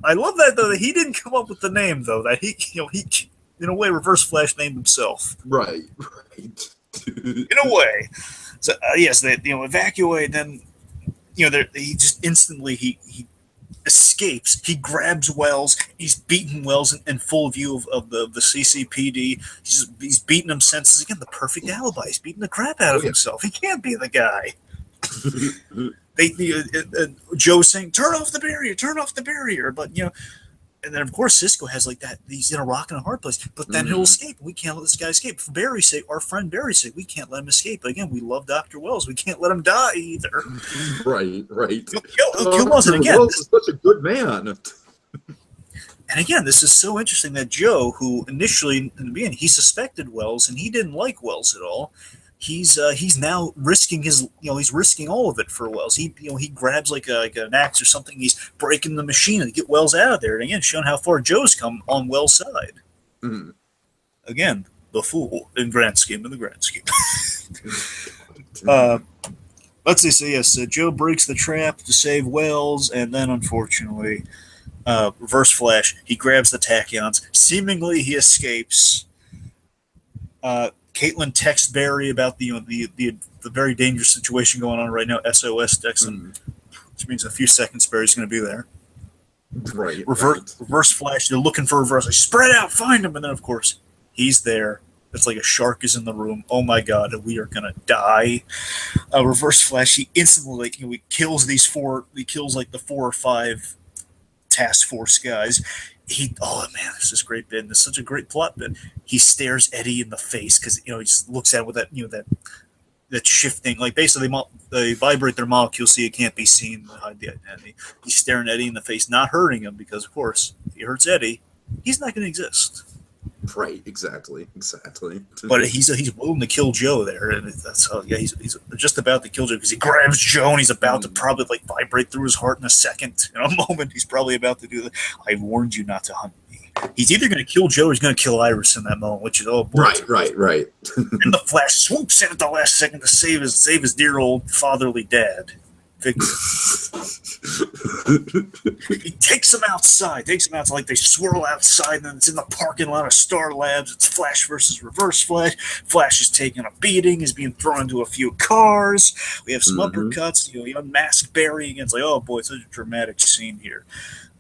I love that, though, that he didn't come up with the name, though. That he in a way, Reverse Flash named himself. Right. In a way. So yes, they evacuate. Then he just instantly he escapes. He grabs Wells. He's beaten Wells in full view of the CCPD. He's beaten him senseless. Again, the perfect alibi. He's beating the crap out of himself. He can't be the guy. Joe's saying, "Turn off the barrier. Turn off the barrier." But and then of course Cisco has like that. He's in a rock and a hard place. But then he'll escape. We can't let this guy escape. For Barry's sake, our friend Barry's sake, we can't let him escape. But again, we love Dr. Wells. We can't let him die either. Right. Kill Wells, and again, Wells is such a good man. And again, this is so interesting that Joe, who initially in the beginning he suspected Wells and he didn't like Wells at all, he's now risking he's risking all of it for Wells. He grabs like an axe or something. He's breaking the machine to get Wells out of there. And again, showing how far Joe's come on Wells' side. Mm. Again, the fool in the grand scheme. Let's see. So yes, Joe breaks the trap to save Wells, and then unfortunately, Reverse Flash. He grabs the tachyons. Seemingly, he escapes. Caitlin texts Barry about the very dangerous situation going on right now. SOS texts him, which means in a few seconds Barry's going to be there. Right. Reverse Flash. They're looking for Reverse. They spread out, find him, and then of course he's there. It's like a shark is in the room. Oh my god, we are gonna die. Reverse Flash. He instantly he kills these four. He kills like the 4 or 5 task force guys. This is a great bit. This is such a great plot bit. He stares Eddie in the face because he just looks at it with that shifting, like basically they vibrate their molecules so it can't be seen to hide the identity. He's staring Eddie in the face, not hurting him because of course if he hurts Eddie, he's not going to exist. Right, exactly. But he's willing to kill Joe there, and that's how. Yeah, he's just about to kill Joe because he grabs Joe and he's about to probably like vibrate through his heart in a second. In a moment, he's probably about to do that. I warned you not to hunt me. He's either going to kill Joe or he's going to kill Iris in that moment, which is right. And the Flash swoops in at the last second to save his dear old fatherly dad. Victor. He takes him outside, like they swirl outside, and then it's in the parking lot of Star Labs. It's Flash versus Reverse Flash. Flash is taking a beating, he's being thrown into a few cars. We have some uppercuts, he unmasked Barry against oh boy, it's such a dramatic scene here.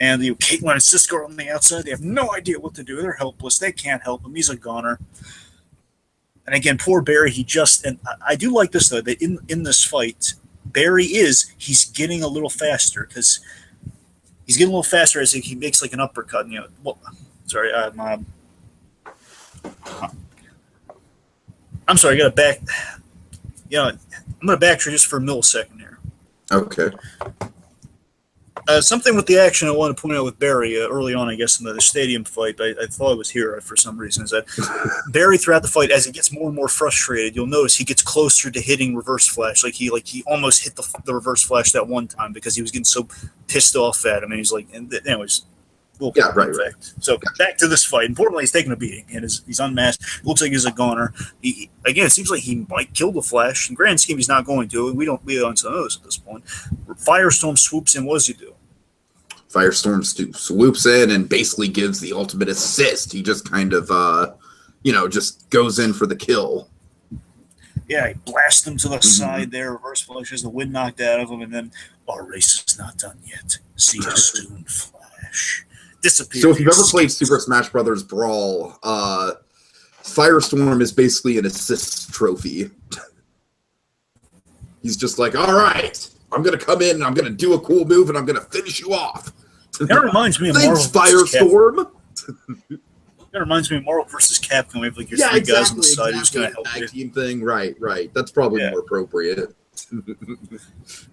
And Caitlin and Cisco are on the outside, they have no idea what to do, they're helpless, they can't help him, he's a goner. And again, poor Barry, and I do like this though, that in this fight, Barry he's getting a little faster because he's getting a little faster as he makes like an uppercut. I'm sorry, I got to back. I'm going to backtrack just for a millisecond here. Okay. Something with the action I want to point out with Barry early on, I guess, in the stadium fight, I thought it was here for some reason, is that Barry throughout the fight, as he gets more and more frustrated, you'll notice he gets closer to hitting Reverse Flash. Like he almost hit the Reverse Flash that one time because he was getting so pissed off at him. And he's like, anyways. Right. So back to this fight. Importantly, he's taking a beating and he's unmasked. Looks like he's a goner. It seems like he might kill the Flash. In grand scheme, he's not going to. We don't know this at this point. Firestorm swoops in. What does he do? Firestorm swoops in and basically gives the ultimate assist. He just kind of, just goes in for the kill. Yeah, he blasts him to the side there. Reverse Flash has the wind knocked out of him, and then our race is not done yet. See you soon, Flash. Disappears. So if you've ever played Super Smash Brothers Brawl, Firestorm is basically an assist trophy. He's just like, all right, I'm going to come in and I'm going to do a cool move and I'm going to finish you off. That reminds me of Thanks, Firestorm. That reminds me of Marvel vs. Capcom. We have like your three guys on the side who's going to help you. Team thing, right. That's probably more appropriate. All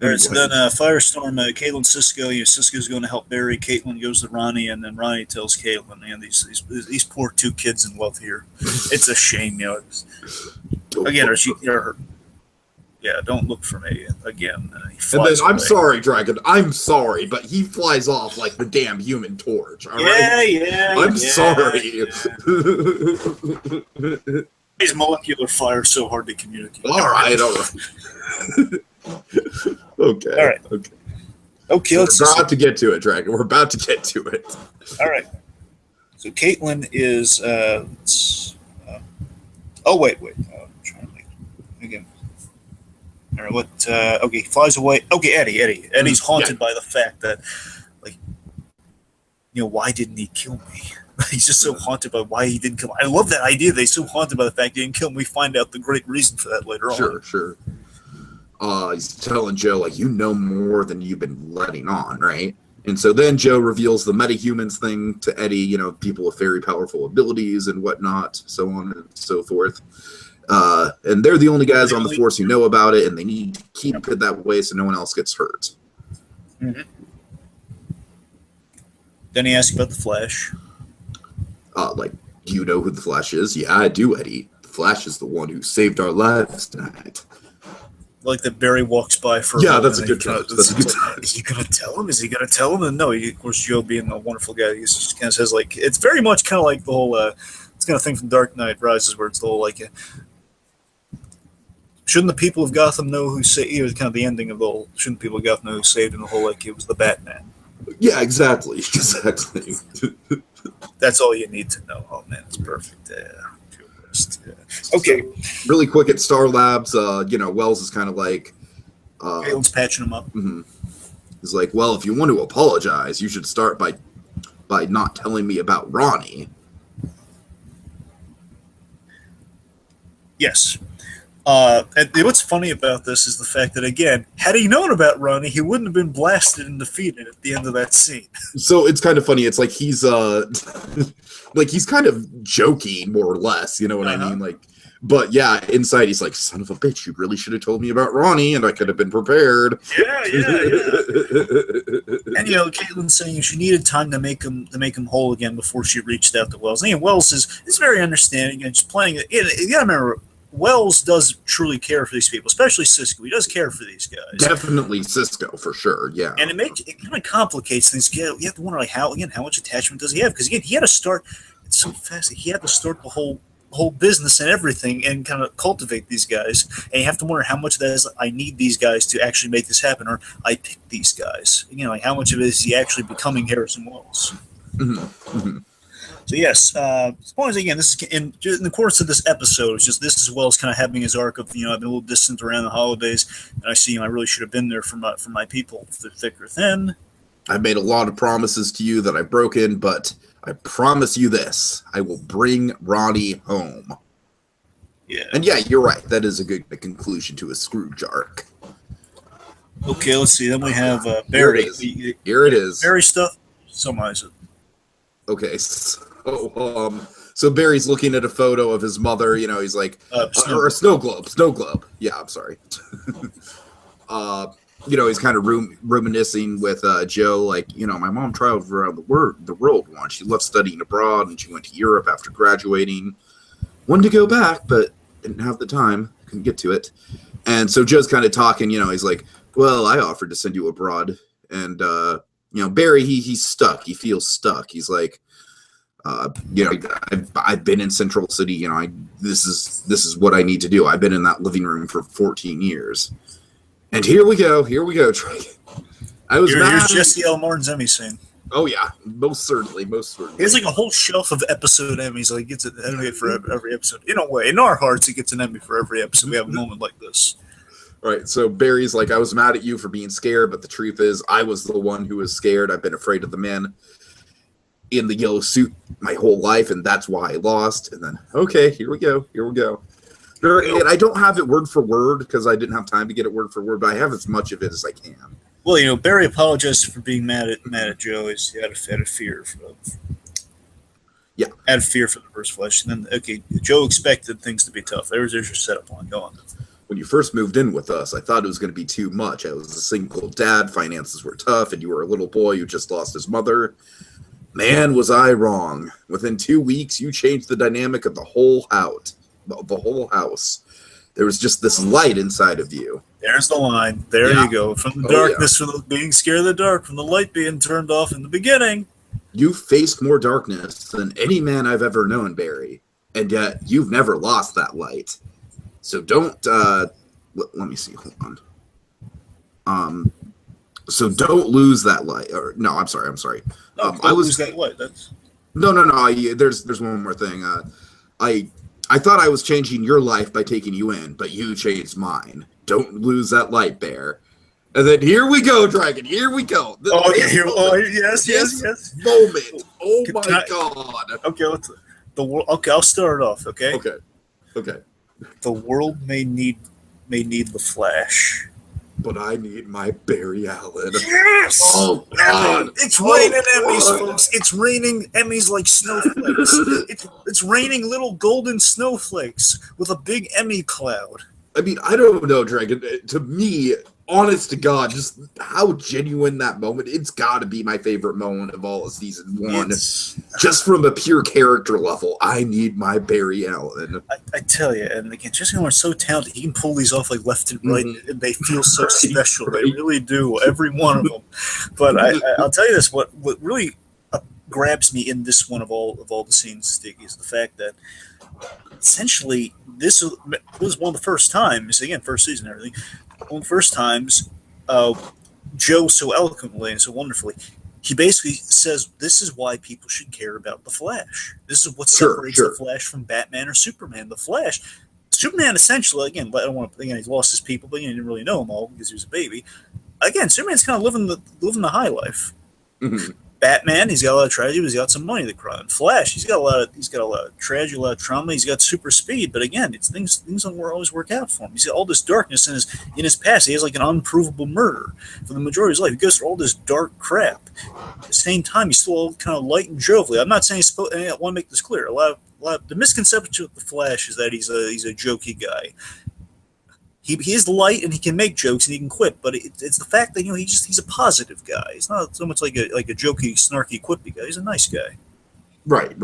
right, so then Firestorm, Caitlin, Cisco. Cisco's going to help Barry. Caitlin goes to Ronnie, and then Ronnie tells Caitlin, "Man, these poor 2 kids in love here. It's a shame, don't look for me again." And then, I'm sorry, Dragon. I'm sorry, but he flies off like the damn Human Torch. All right? I'm sorry. His molecular fire is so hard to communicate. All right. Okay. All right. Okay. We're about to get to it, Dragon. We're about to get to it. All right. So Caitlin is. Wait. I'm trying to make again. All right, okay, he flies away. Okay, Eddie. Eddie's haunted by the fact that, like, why didn't he kill me? He's just so haunted by why he didn't kill me. I love that idea. They're so haunted by the fact he didn't kill him. We find out the great reason for that later on. Sure. He's telling Joe, like, you know more than you've been letting on, right? And so then Joe reveals the metahumans thing to Eddie, people with very powerful abilities and whatnot, so on and so forth. And they're the only guys on the force who know about it, and they need to keep it that way so no one else gets hurt. Mm-hmm. Then he asks about the Flash. Do you know who the Flash is? Yeah, I do, Eddie. The Flash is the one who saved our lives tonight. Like that Barry walks by for that's a good time. That's a good time. Is he gonna tell him? And no, of course, Joe being a wonderful guy, he just kind of says, like, it's very much kind of like the whole it's kind of thing from Dark Knight Rises, where it's the whole, like, shouldn't the people of Gotham know who saved? It was kind of the ending of the whole. Shouldn't people of Gotham know who saved? And the whole, like, it was the Batman. Yeah, exactly. That's all you need to know. Oh man, it's perfect. Okay. So, really quick at Star Labs, Wells is kind of like, Galen's patching him up. Mm-hmm. He's like, well, if you want to apologize, you should start by not telling me about Ronnie. Yes. And what's funny about this is the fact that, again, had he known about Ronnie, he wouldn't have been blasted and defeated at the end of that scene. So it's kind of funny. It's like he's he's kind of joking, more or less. You know what I mean? Like, but yeah, inside he's like, son of a bitch, you really should have told me about Ronnie, and I could have been prepared. Yeah. And Caitlin's saying she needed time to make him whole again before she reached out to Wells. And Wells is very understanding and just playing it. You gotta remember, Wells does truly care for these people, especially Cisco. He does care for these guys. Definitely Cisco, for sure, yeah. And it kind of complicates things. You have to wonder, like, how much attachment does he have? Because, again, he had to start – it's so fast. He had to start the whole business and everything and kind of cultivate these guys. And you have to wonder how much of that is, I need these guys to actually make this happen, or I picked these guys. Like, how much of it is he actually becoming Harrison Wells? Mm-hmm. Mm-hmm. So yes, as long as, again, this is in the course of this episode, it's just this as well as kind of having his arc of I've been a little distant around the holidays, and I see I really should have been there for my people, through thick or thin. I've made a lot of promises to you that I've broken, but I promise you this: I will bring Ronnie home. Yeah, and yeah, you're right. That is a good conclusion to a Scrooge arc. Okay, let's see. Then we have Barry. Here it is. Barry stuff. Summarize it. Okay. So Barry's looking at a photo of his mother, he's like, or a snow globe. Yeah, I'm sorry. He's kind of reminiscing with Joe, like, my mom traveled around the world once. She left studying abroad, and she went to Europe after graduating. Wanted to go back, but didn't have the time. Couldn't get to it. And so Joe's kind of talking, he's like, well, I offered to send you abroad. And, Barry, he's stuck. He feels stuck. He's like, I've been in Central City. This is what I need to do. I've been in that living room for 14 years, and here we go. I was here's Jesse L. Martin's Emmy scene. Oh yeah, most certainly. He has like a whole shelf of episode Emmys. Like, he gets an Emmy for every episode. In a way, in our hearts, he gets an Emmy for every episode. We have a moment like this. Right. So Barry's like, I was mad at you for being scared, but the truth is, I was the one who was scared. I've been afraid of the men in the yellow suit my whole life, and that's why I lost. And then, okay, here we go. And I don't have it word for word because I didn't have time to get it word for word, but I have as much of it as I can. Well, Barry apologized for being mad at Joe. He had a fear had fear for the first Flash. And then, okay, Joe expected things to be tough. There's your setup on going. When you first moved in with us, I thought it was going to be too much. I was a single dad, finances were tough, and you were a little boy who just lost his mother. Man, was I wrong. Within 2 weeks, you changed the dynamic of the whole house. There was just this light inside of you. There's the line. There you go. From the darkness, from the being scared of the dark, from the light being turned off in the beginning. You faced more darkness than any man I've ever known, Barry. And yet, you've never lost that light. So don't, let me see, hold on. So don't lose that light. Or no, I'm sorry. No, I was lose that light. That's no. There's one more thing. I I thought I was changing your life by taking you in, but you changed mine. Don't lose that light there. And then here we go, Dragon. Here we go. Yes. Moment. Oh Can my I- God. Okay, Okay, I'll start it off. Okay. Okay. The world may need the Flash. But I need my Barry Allen. Yes! Oh, God. It's raining Emmys, folks. It's raining Emmys like snowflakes. It's raining little golden snowflakes with a big Emmy cloud. I mean, I don't know, Dragon. To me, honest to God, just how genuine that moment. It's got to be my favorite moment of all of season one. Just from a pure character level, I need my Barry Allen. I tell you, and again, Jesse Horn's so talented. He can pull these off like left and right, and they feel so special. Right. They really do, every one of them. But I'll tell you this: what really grabs me in this one of all the scenes, Sticky, is the fact that essentially this was one of the first times. Again, first season, and everything. One of the first times, Joe so eloquently and so wonderfully, he basically says, this is why people should care about the Flash. This is what separates the Flash from Batman or Superman. The Flash, Superman essentially, again, I don't want to, again, he's lost his people, but he didn't really know them all because he was a baby. Again, Superman's kind of living the high life. Mm-hmm. Batman, he's got a lot of tragedy, but he's got some money to cry. Flash, he's got a lot of tragedy, a lot of trauma. He's got super speed, but again, it's things don't always work out for him. He's got all this darkness in his past. He has like an unprovable murder for the majority of his life. He goes through all this dark crap. At the same time, he's still all kind of light and jovial. I'm not saying I want to make this clear. A lot of the misconception of the Flash is that he's a jokey guy. He is light and he can make jokes and he can quip, but it's the fact that he's a positive guy. He's not so much like a jokey, snarky, quippy guy. He's a nice guy. Right.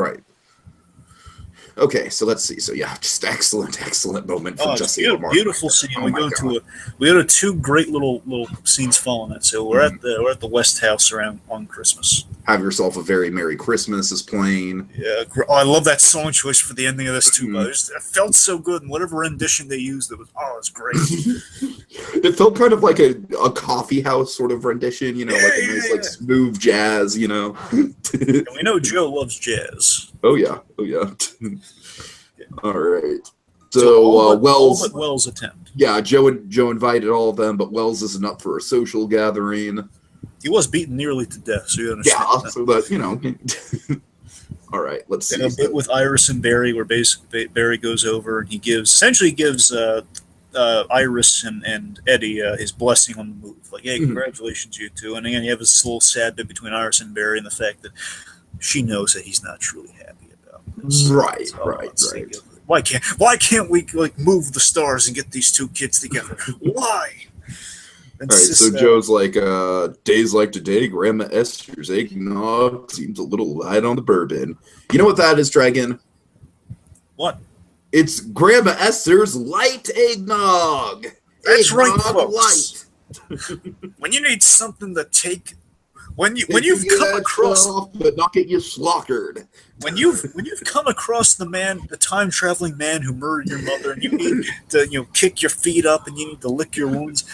Okay, so let's see. So yeah, just excellent moment from Jesse. Beautiful scene. We go to two great little scenes following it. So we're at the West House on Christmas. Have Yourself a Very Merry Christmas is playing. Yeah, I love that song choice for the ending of this too. It felt so good, and whatever rendition they used, it's great. It felt kind of like a coffee house sort of rendition, like a nice like smooth jazz, And we know Joe loves jazz. Oh yeah. All right. So Wells. But Wells attend. Yeah, Joe invited all of them, but Wells isn't up for a social gathering. He was beaten nearly to death, so you understand. Yeah, so that All right, let's see. A bit with Iris and Barry, where basically Barry goes over and he gives Iris and Eddie his blessing on the move. Like, hey, congratulations, you two. And again, you have this little sad bit between Iris and Barry and the fact that she knows that he's not truly happy about this. Right. Why can't we move the stars and get these two kids together? Why? All right, so Joe's like, days like today, Grandma Esther's eggnog seems a little light on the bourbon. You know what that is, Dragon? What? It's Grandma Esther's light eggnog. That's eggnog right, folks. Light. When you need something to take, when you've come across, but not get you slaughtered. When you've come across the time traveling man who murdered your mother, and you need to kick your feet up and you need to lick your wounds.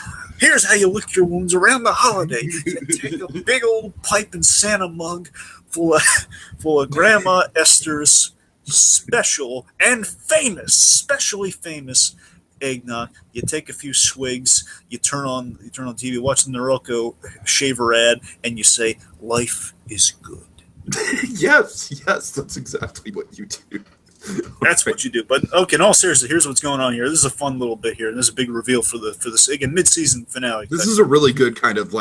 Here's how you lick your wounds around the holiday. You take a big old pipe and Santa mug full of Grandma Esther's special and specially famous eggnog. You take a few swigs. You turn on TV, watch the Norelco shaver ad, and you say, "Life is good." Yes, that's exactly what you do. That's what you do. But okay, in all seriousness, here's what's going on here. This is a fun little bit here, and this is a big reveal for this again mid-season finale. This is a really good kind of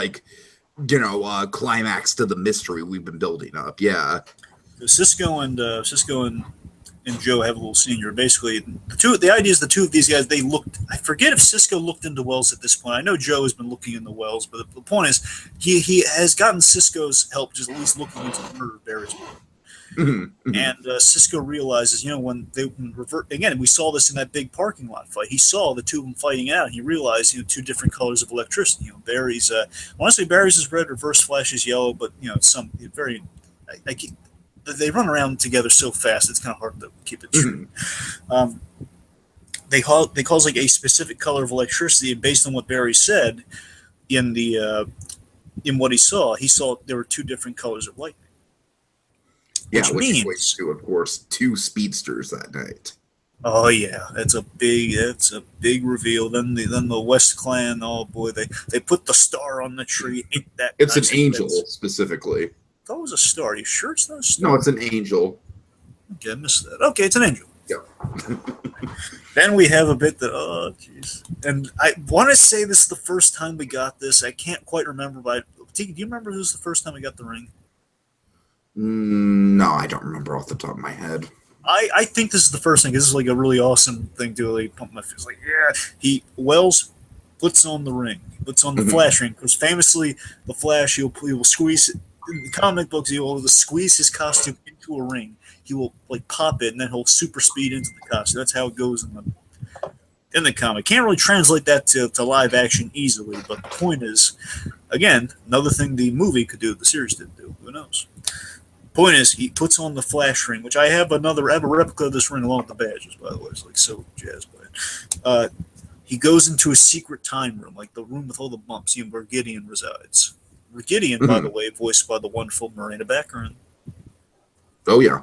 climax to the mystery we've been building up. Yeah. Cisco and Joe have a little scene here. Basically, the idea is the two of these guys, they looked. I forget if Cisco looked into Wells at this point. I know Joe has been looking into Wells, but the point is he has gotten Cisco's help, just at least looking into the murder of Barry's mom. And Cisco realizes, when they revert again, we saw this in that big parking lot fight. He saw the two of them fighting out. And he realized, two different colors of electricity. Barry's, honestly, Barry's is red, Reverse Flash is yellow, but some very. They run around together so fast; it's kind of hard to keep it true. They cause like a specific color of electricity, and based on what Barry said in what he saw there were two different colors of lightning. Which means, equates to, of course, two speedsters that night. Oh yeah, that's a big reveal. Then the West Clan. Oh boy, they put the star on the tree. Ain't that It's an nice? angel specifically. That was a star. You sure it's not a No, star? it's an angel. Okay, I missed that. Okay, it's an angel. Yeah. Then we have a bit that, oh, jeez. And I want to say this is the first time we got this. I can't quite remember, but Tiki, do you remember this was the first time we got the ring? No, I don't remember off the top of my head. I think this is the first thing. This is like a really awesome thing to like pump my fist. Like, yeah, Wells puts on the ring. He puts on the Flash ring because famously, the Flash he will squeeze in the comic books. He will squeeze his costume into a ring. He will like pop it and then he'll super speed into the costume. That's how it goes in the comic. Can't really translate that to live action easily, but the point is, again, another thing the movie could do, the series didn't do. Who knows? Point is, he puts on the Flash ring, which I have a replica of this ring along with the badges, by the way. It's like so jazzed by it. He goes into a secret time room, like the room with all the bumps, where Gideon resides. Gideon, by the way, voiced by the wonderful Miranda Baccarin. Oh yeah.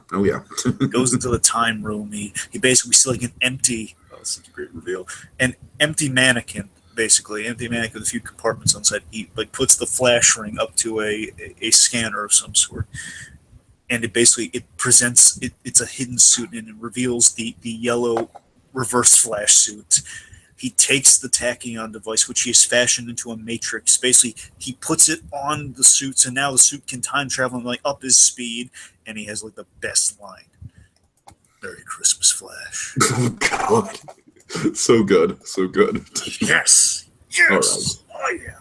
Goes into the time room. He basically sees like an empty. Oh, such a great reveal. An empty mannequin, basically, empty mannequin with a few compartments on the side. He like puts the Flash ring up to a scanner of some sort. And it presents it's a hidden suit and it reveals the yellow reverse Flash suit. He takes the tachyon device, which he has fashioned into a matrix. Basically, he puts it on the suits, and now the suit can time travel and like up his speed. And he has like the best line: "Merry Christmas, Flash." Oh God, so good. Yes. All right. Oh yeah.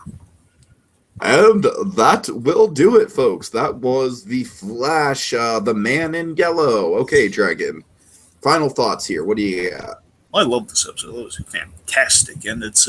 And that will do it, folks. That was the Flash, the Man in Yellow. Okay, Dragon. Final thoughts here. What do you got? I love this episode. It was fantastic, and it's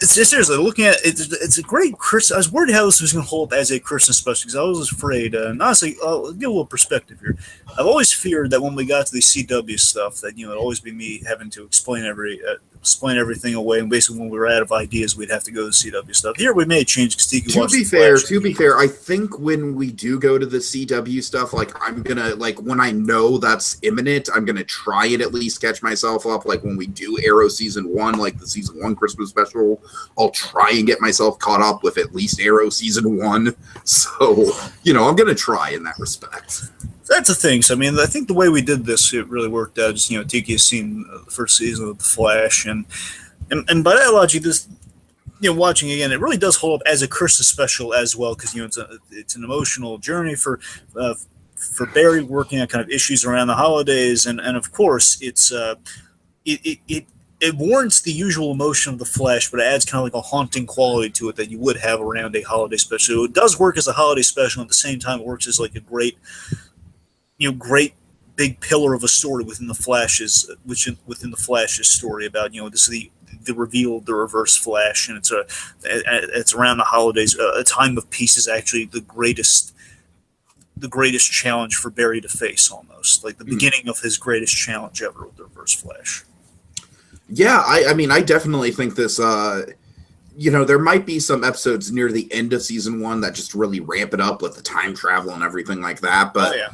seriously looking at it. It's a great Christmas. I was worried how this was going to hold up as a Christmas special because I was afraid. And honestly, I'll give a little perspective here. I've always feared that when we got to the CW stuff, that it'd always be me having to explain everything away, and basically when we were out of ideas, we'd have to go to CW stuff. Here we made a change because Tiki. To be fair, I think when we do go to the CW stuff, like I'm gonna when I know that's imminent, I'm gonna try and at least catch myself up. Like when we do Arrow season 1, like the season 1 Christmas special, I'll try and get myself caught up with at least Arrow season 1. So I'm gonna try in that respect. That's the thing. So, I think the way we did this, it really worked out. Just, Tiki has seen the first season of The Flash, and by that logic, this, watching again, it really does hold up as a Christmas special as well, because it's an emotional journey for Barry working on kind of issues around the holidays, and of course, it's it warrants the usual emotion of The Flash, but it adds kind of like a haunting quality to it that you would have around a holiday special. So it does work as a holiday special, and at the same time, it works as like a great big pillar of a story within the Flash's story about this is the reveal of the Reverse Flash, and it's around the holidays. A time of peace is actually the greatest challenge for Barry to face, almost like the beginning of his greatest challenge ever with the Reverse Flash. Yeah, I definitely think this. There might be some episodes near the end of season 1 that just really ramp it up with the time travel and everything like that, but. Oh, yeah.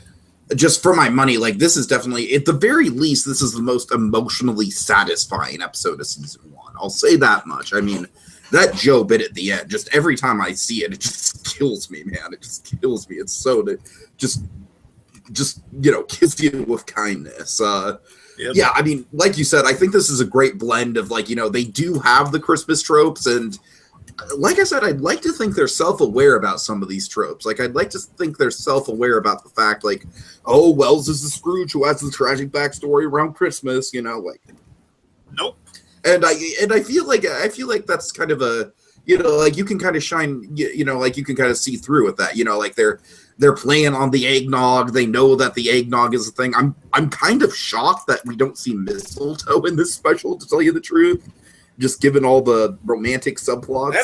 Just for my money, this is definitely, at the very least, this is the most emotionally satisfying episode of season 1. I'll say that much. That Joe bit at the end, just every time I see it, it just kills me, man. It just kills me. It's so, just kiss you with kindness. Yeah, like you said, I think this is a great blend of, they do have the Christmas tropes, and like I said, I'd like to think they're self-aware about some of these tropes. I'd like to think they're self-aware about the fact, Wells is the Scrooge who has the tragic backstory around Christmas, Nope. And I feel like that's kind of a, you can kind of shine, you can kind of see through with that, they're playing on the eggnog. They know that the eggnog is a thing. I'm kind of shocked that we don't see mistletoe in this special, to tell you the truth. Just given all the romantic subplots.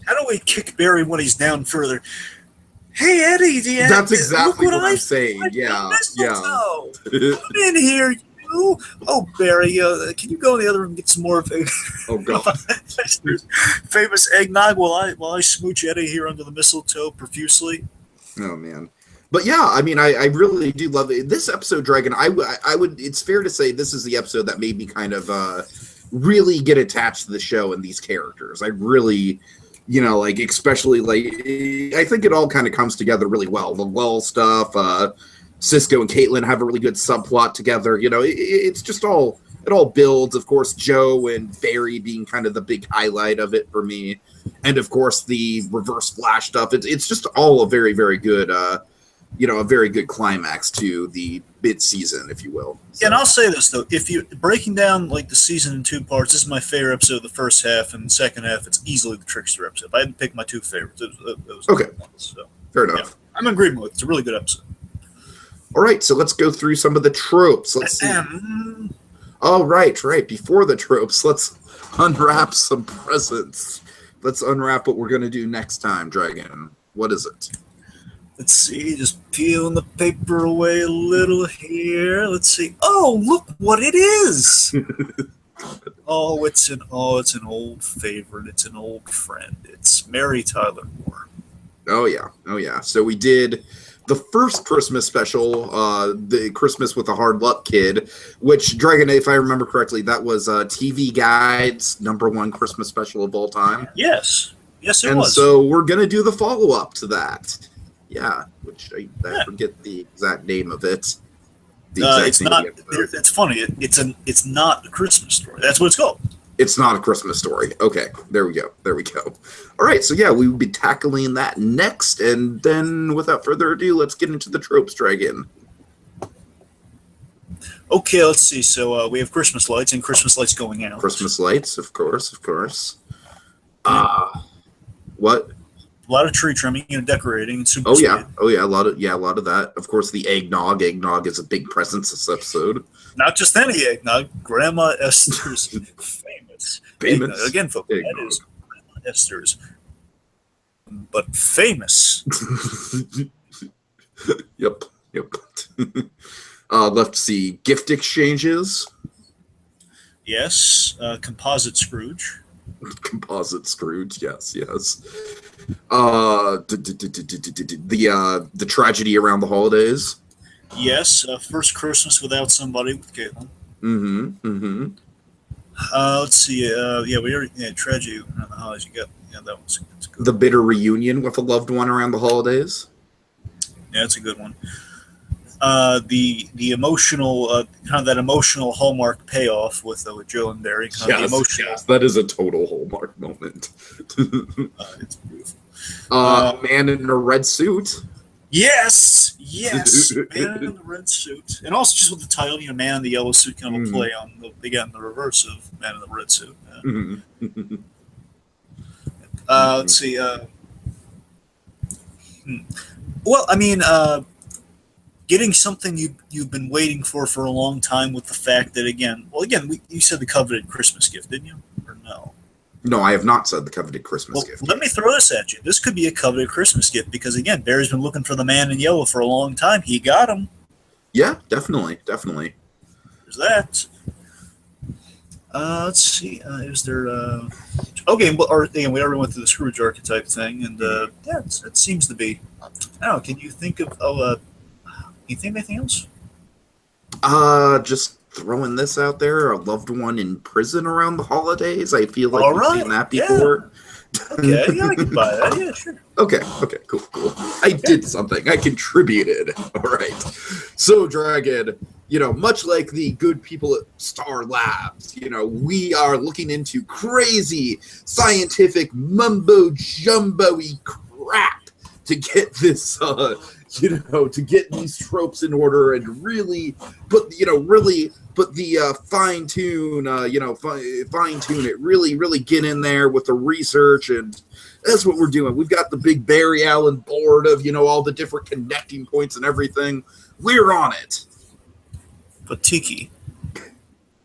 How do we kick Barry when he's down further? Hey Eddie, that's exactly what I'm saying. Yeah. Come in here, you. Oh Barry, can you go in the other room and get some more of oh god, famous eggnog while I smooch Eddie here under the mistletoe profusely? Oh man. But yeah, I mean, I really do love it. This episode, Dragon. I would. It's fair to say this is the episode that made me kind of really get attached to the show and these characters. I really, like especially like I think it all kind of comes together really well. The Well stuff, Cisco and Caitlin have a really good subplot together. It's just all it all builds. Of course, Joe and Barry being kind of the big highlight of it for me, and of course the Reverse Flash stuff. It's just all a very very good. A very good climax to the mid-season, if you will. So. Yeah, and I'll say this though: if you're breaking down like the season in 2 parts, this is my favorite episode of the first half, and the second half, it's easily the Trickster episode. If I had to pick my 2 favorites, it was okay. Ones, so. Fair enough. Yeah, I'm in agreement with it. It's a really good episode. All right, so let's go through some of the tropes. Let's see. All right. Before the tropes, let's unwrap some presents. Let's unwrap what we're going to do next time, Dragon. What is it? Let's see, just peeling the paper away a little here. Let's see. Oh, look what it is! it's an old favorite. It's an old friend. It's Mary Tyler Moore. Oh yeah. So we did the first Christmas special, the Christmas with a Hard Luck Kid, which Dragon, if I remember correctly, that was TV Guide's #1 Christmas special of all time. Yes, it was. And so we're gonna do the follow-up to that. Yeah, which I forget the exact name of it. It's not. It's funny. It's not a Christmas story. That's what it's called. It's not a Christmas story. Okay, there we go. All right, so yeah, we will be tackling that next, and then without further ado, let's get into the tropes, Dragon. Okay, let's see. So we have Christmas lights and Christmas lights going out. Christmas lights, of course. What? A lot of tree trimming and decorating and super. Oh yeah, a lot of that. Of course, the eggnog. Eggnog is a big presence this episode. Not just any eggnog. Grandma Esther's famous. Eggnog. Again, folks, eggnog. That is Grandma Esther's, but famous. Yep. Let's see. Gift exchanges. Yes. Composite Scrooge. Composite Scrooge. Yes. The tragedy around the holidays. Yes, first Christmas without somebody with Caitlin. Let's see. We already tragedy around the holidays. You got that one's good. The bitter reunion with a loved one around the holidays. Yeah, that's a good one. The emotional kind of that emotional Hallmark payoff with Joe and Barry. Yes, that is a total Hallmark moment. It's beautiful. Man in a red suit. Yes, man in the red suit, and also just with the title, man in the yellow suit, kind of a play on the reverse of man in the red suit. Yeah. Let's see. Well, I mean, getting something you've been waiting for a long time with the fact that you said the coveted Christmas gift, didn't you? Or no? No, I have not said the coveted Christmas gift. Let me throw this at you. This could be a coveted Christmas gift because, again, Barry's been looking for the man in yellow for a long time. He got him. Yeah, definitely. There's that. Let's see. Is there... Okay, well, we already went through the Scrooge archetype thing, and it seems to be... I don't know, can you think of... can you think of anything else? Just throwing this out there, a loved one in prison around the holidays. I feel like we've seen that before. Okay, yeah, I can buy that. Yeah, sure. Okay, cool. I did something. I contributed. All right. So, Dragon, much like the good people at Star Labs, we are looking into crazy scientific mumbo-jumbo-y crap to get this, to get these tropes in order and really put the fine tune it, really get in there with the research, and that's what we're doing. We've got the big Barry Allen board of, all the different connecting points and everything. We're on it. But Tiki,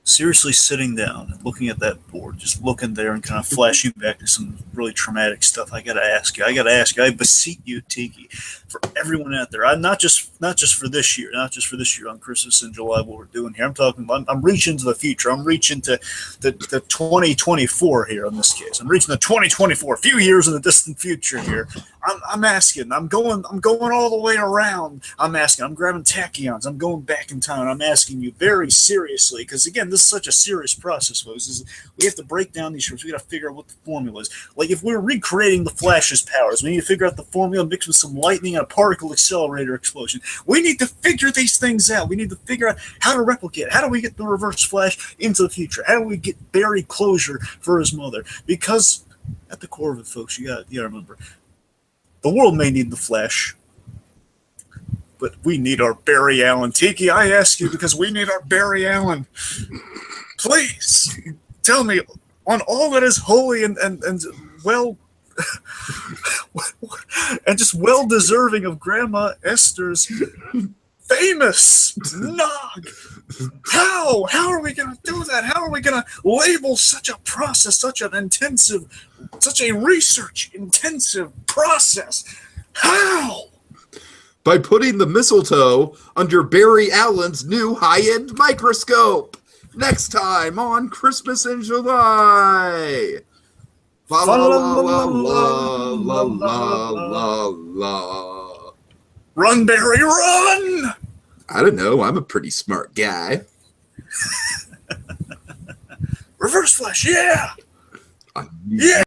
seriously sitting down and looking at that board, just looking there and kind of flashing back to some really traumatic stuff, I gotta ask you, I beseech you, Tiki, for everyone out there, not just for this year, on Christmas in July, what we're doing here. I'm reaching to the future. I'm reaching to the 2024 here in this case. I'm reaching the 2024, a few years in the distant future here. I'm asking. I'm going all the way around. I'm asking. I'm grabbing tachyons. I'm going back in time. I'm asking you very seriously, because again, this is such a serious process, folks. We have to break down these tropes. We got to figure out what the formula is. Like if we're recreating the Flash's powers, we need to figure out the formula mixed with some lightning and a particle accelerator explosion. We need to figure these things out. We need to figure out how to replicate. How do we get the Reverse Flash into the future? How do we get Barry closure for his mother? Because at the core of it, folks, you got to remember. The world may need the Flash, but we need our Barry Allen. Tiki, I ask you because we need our Barry Allen. Please tell me on all that is holy and well and just well deserving of Grandma Esther's famous nog. How are we going to do that? How are we going to label such a process, such a research intensive process? How? By putting the mistletoe under Barry Allen's new high-end microscope. Next time on Christmas in July. La la la la la la la la la. Run, Barry, run! I don't know. I'm a pretty smart guy. Reverse Flash, yeah! I knew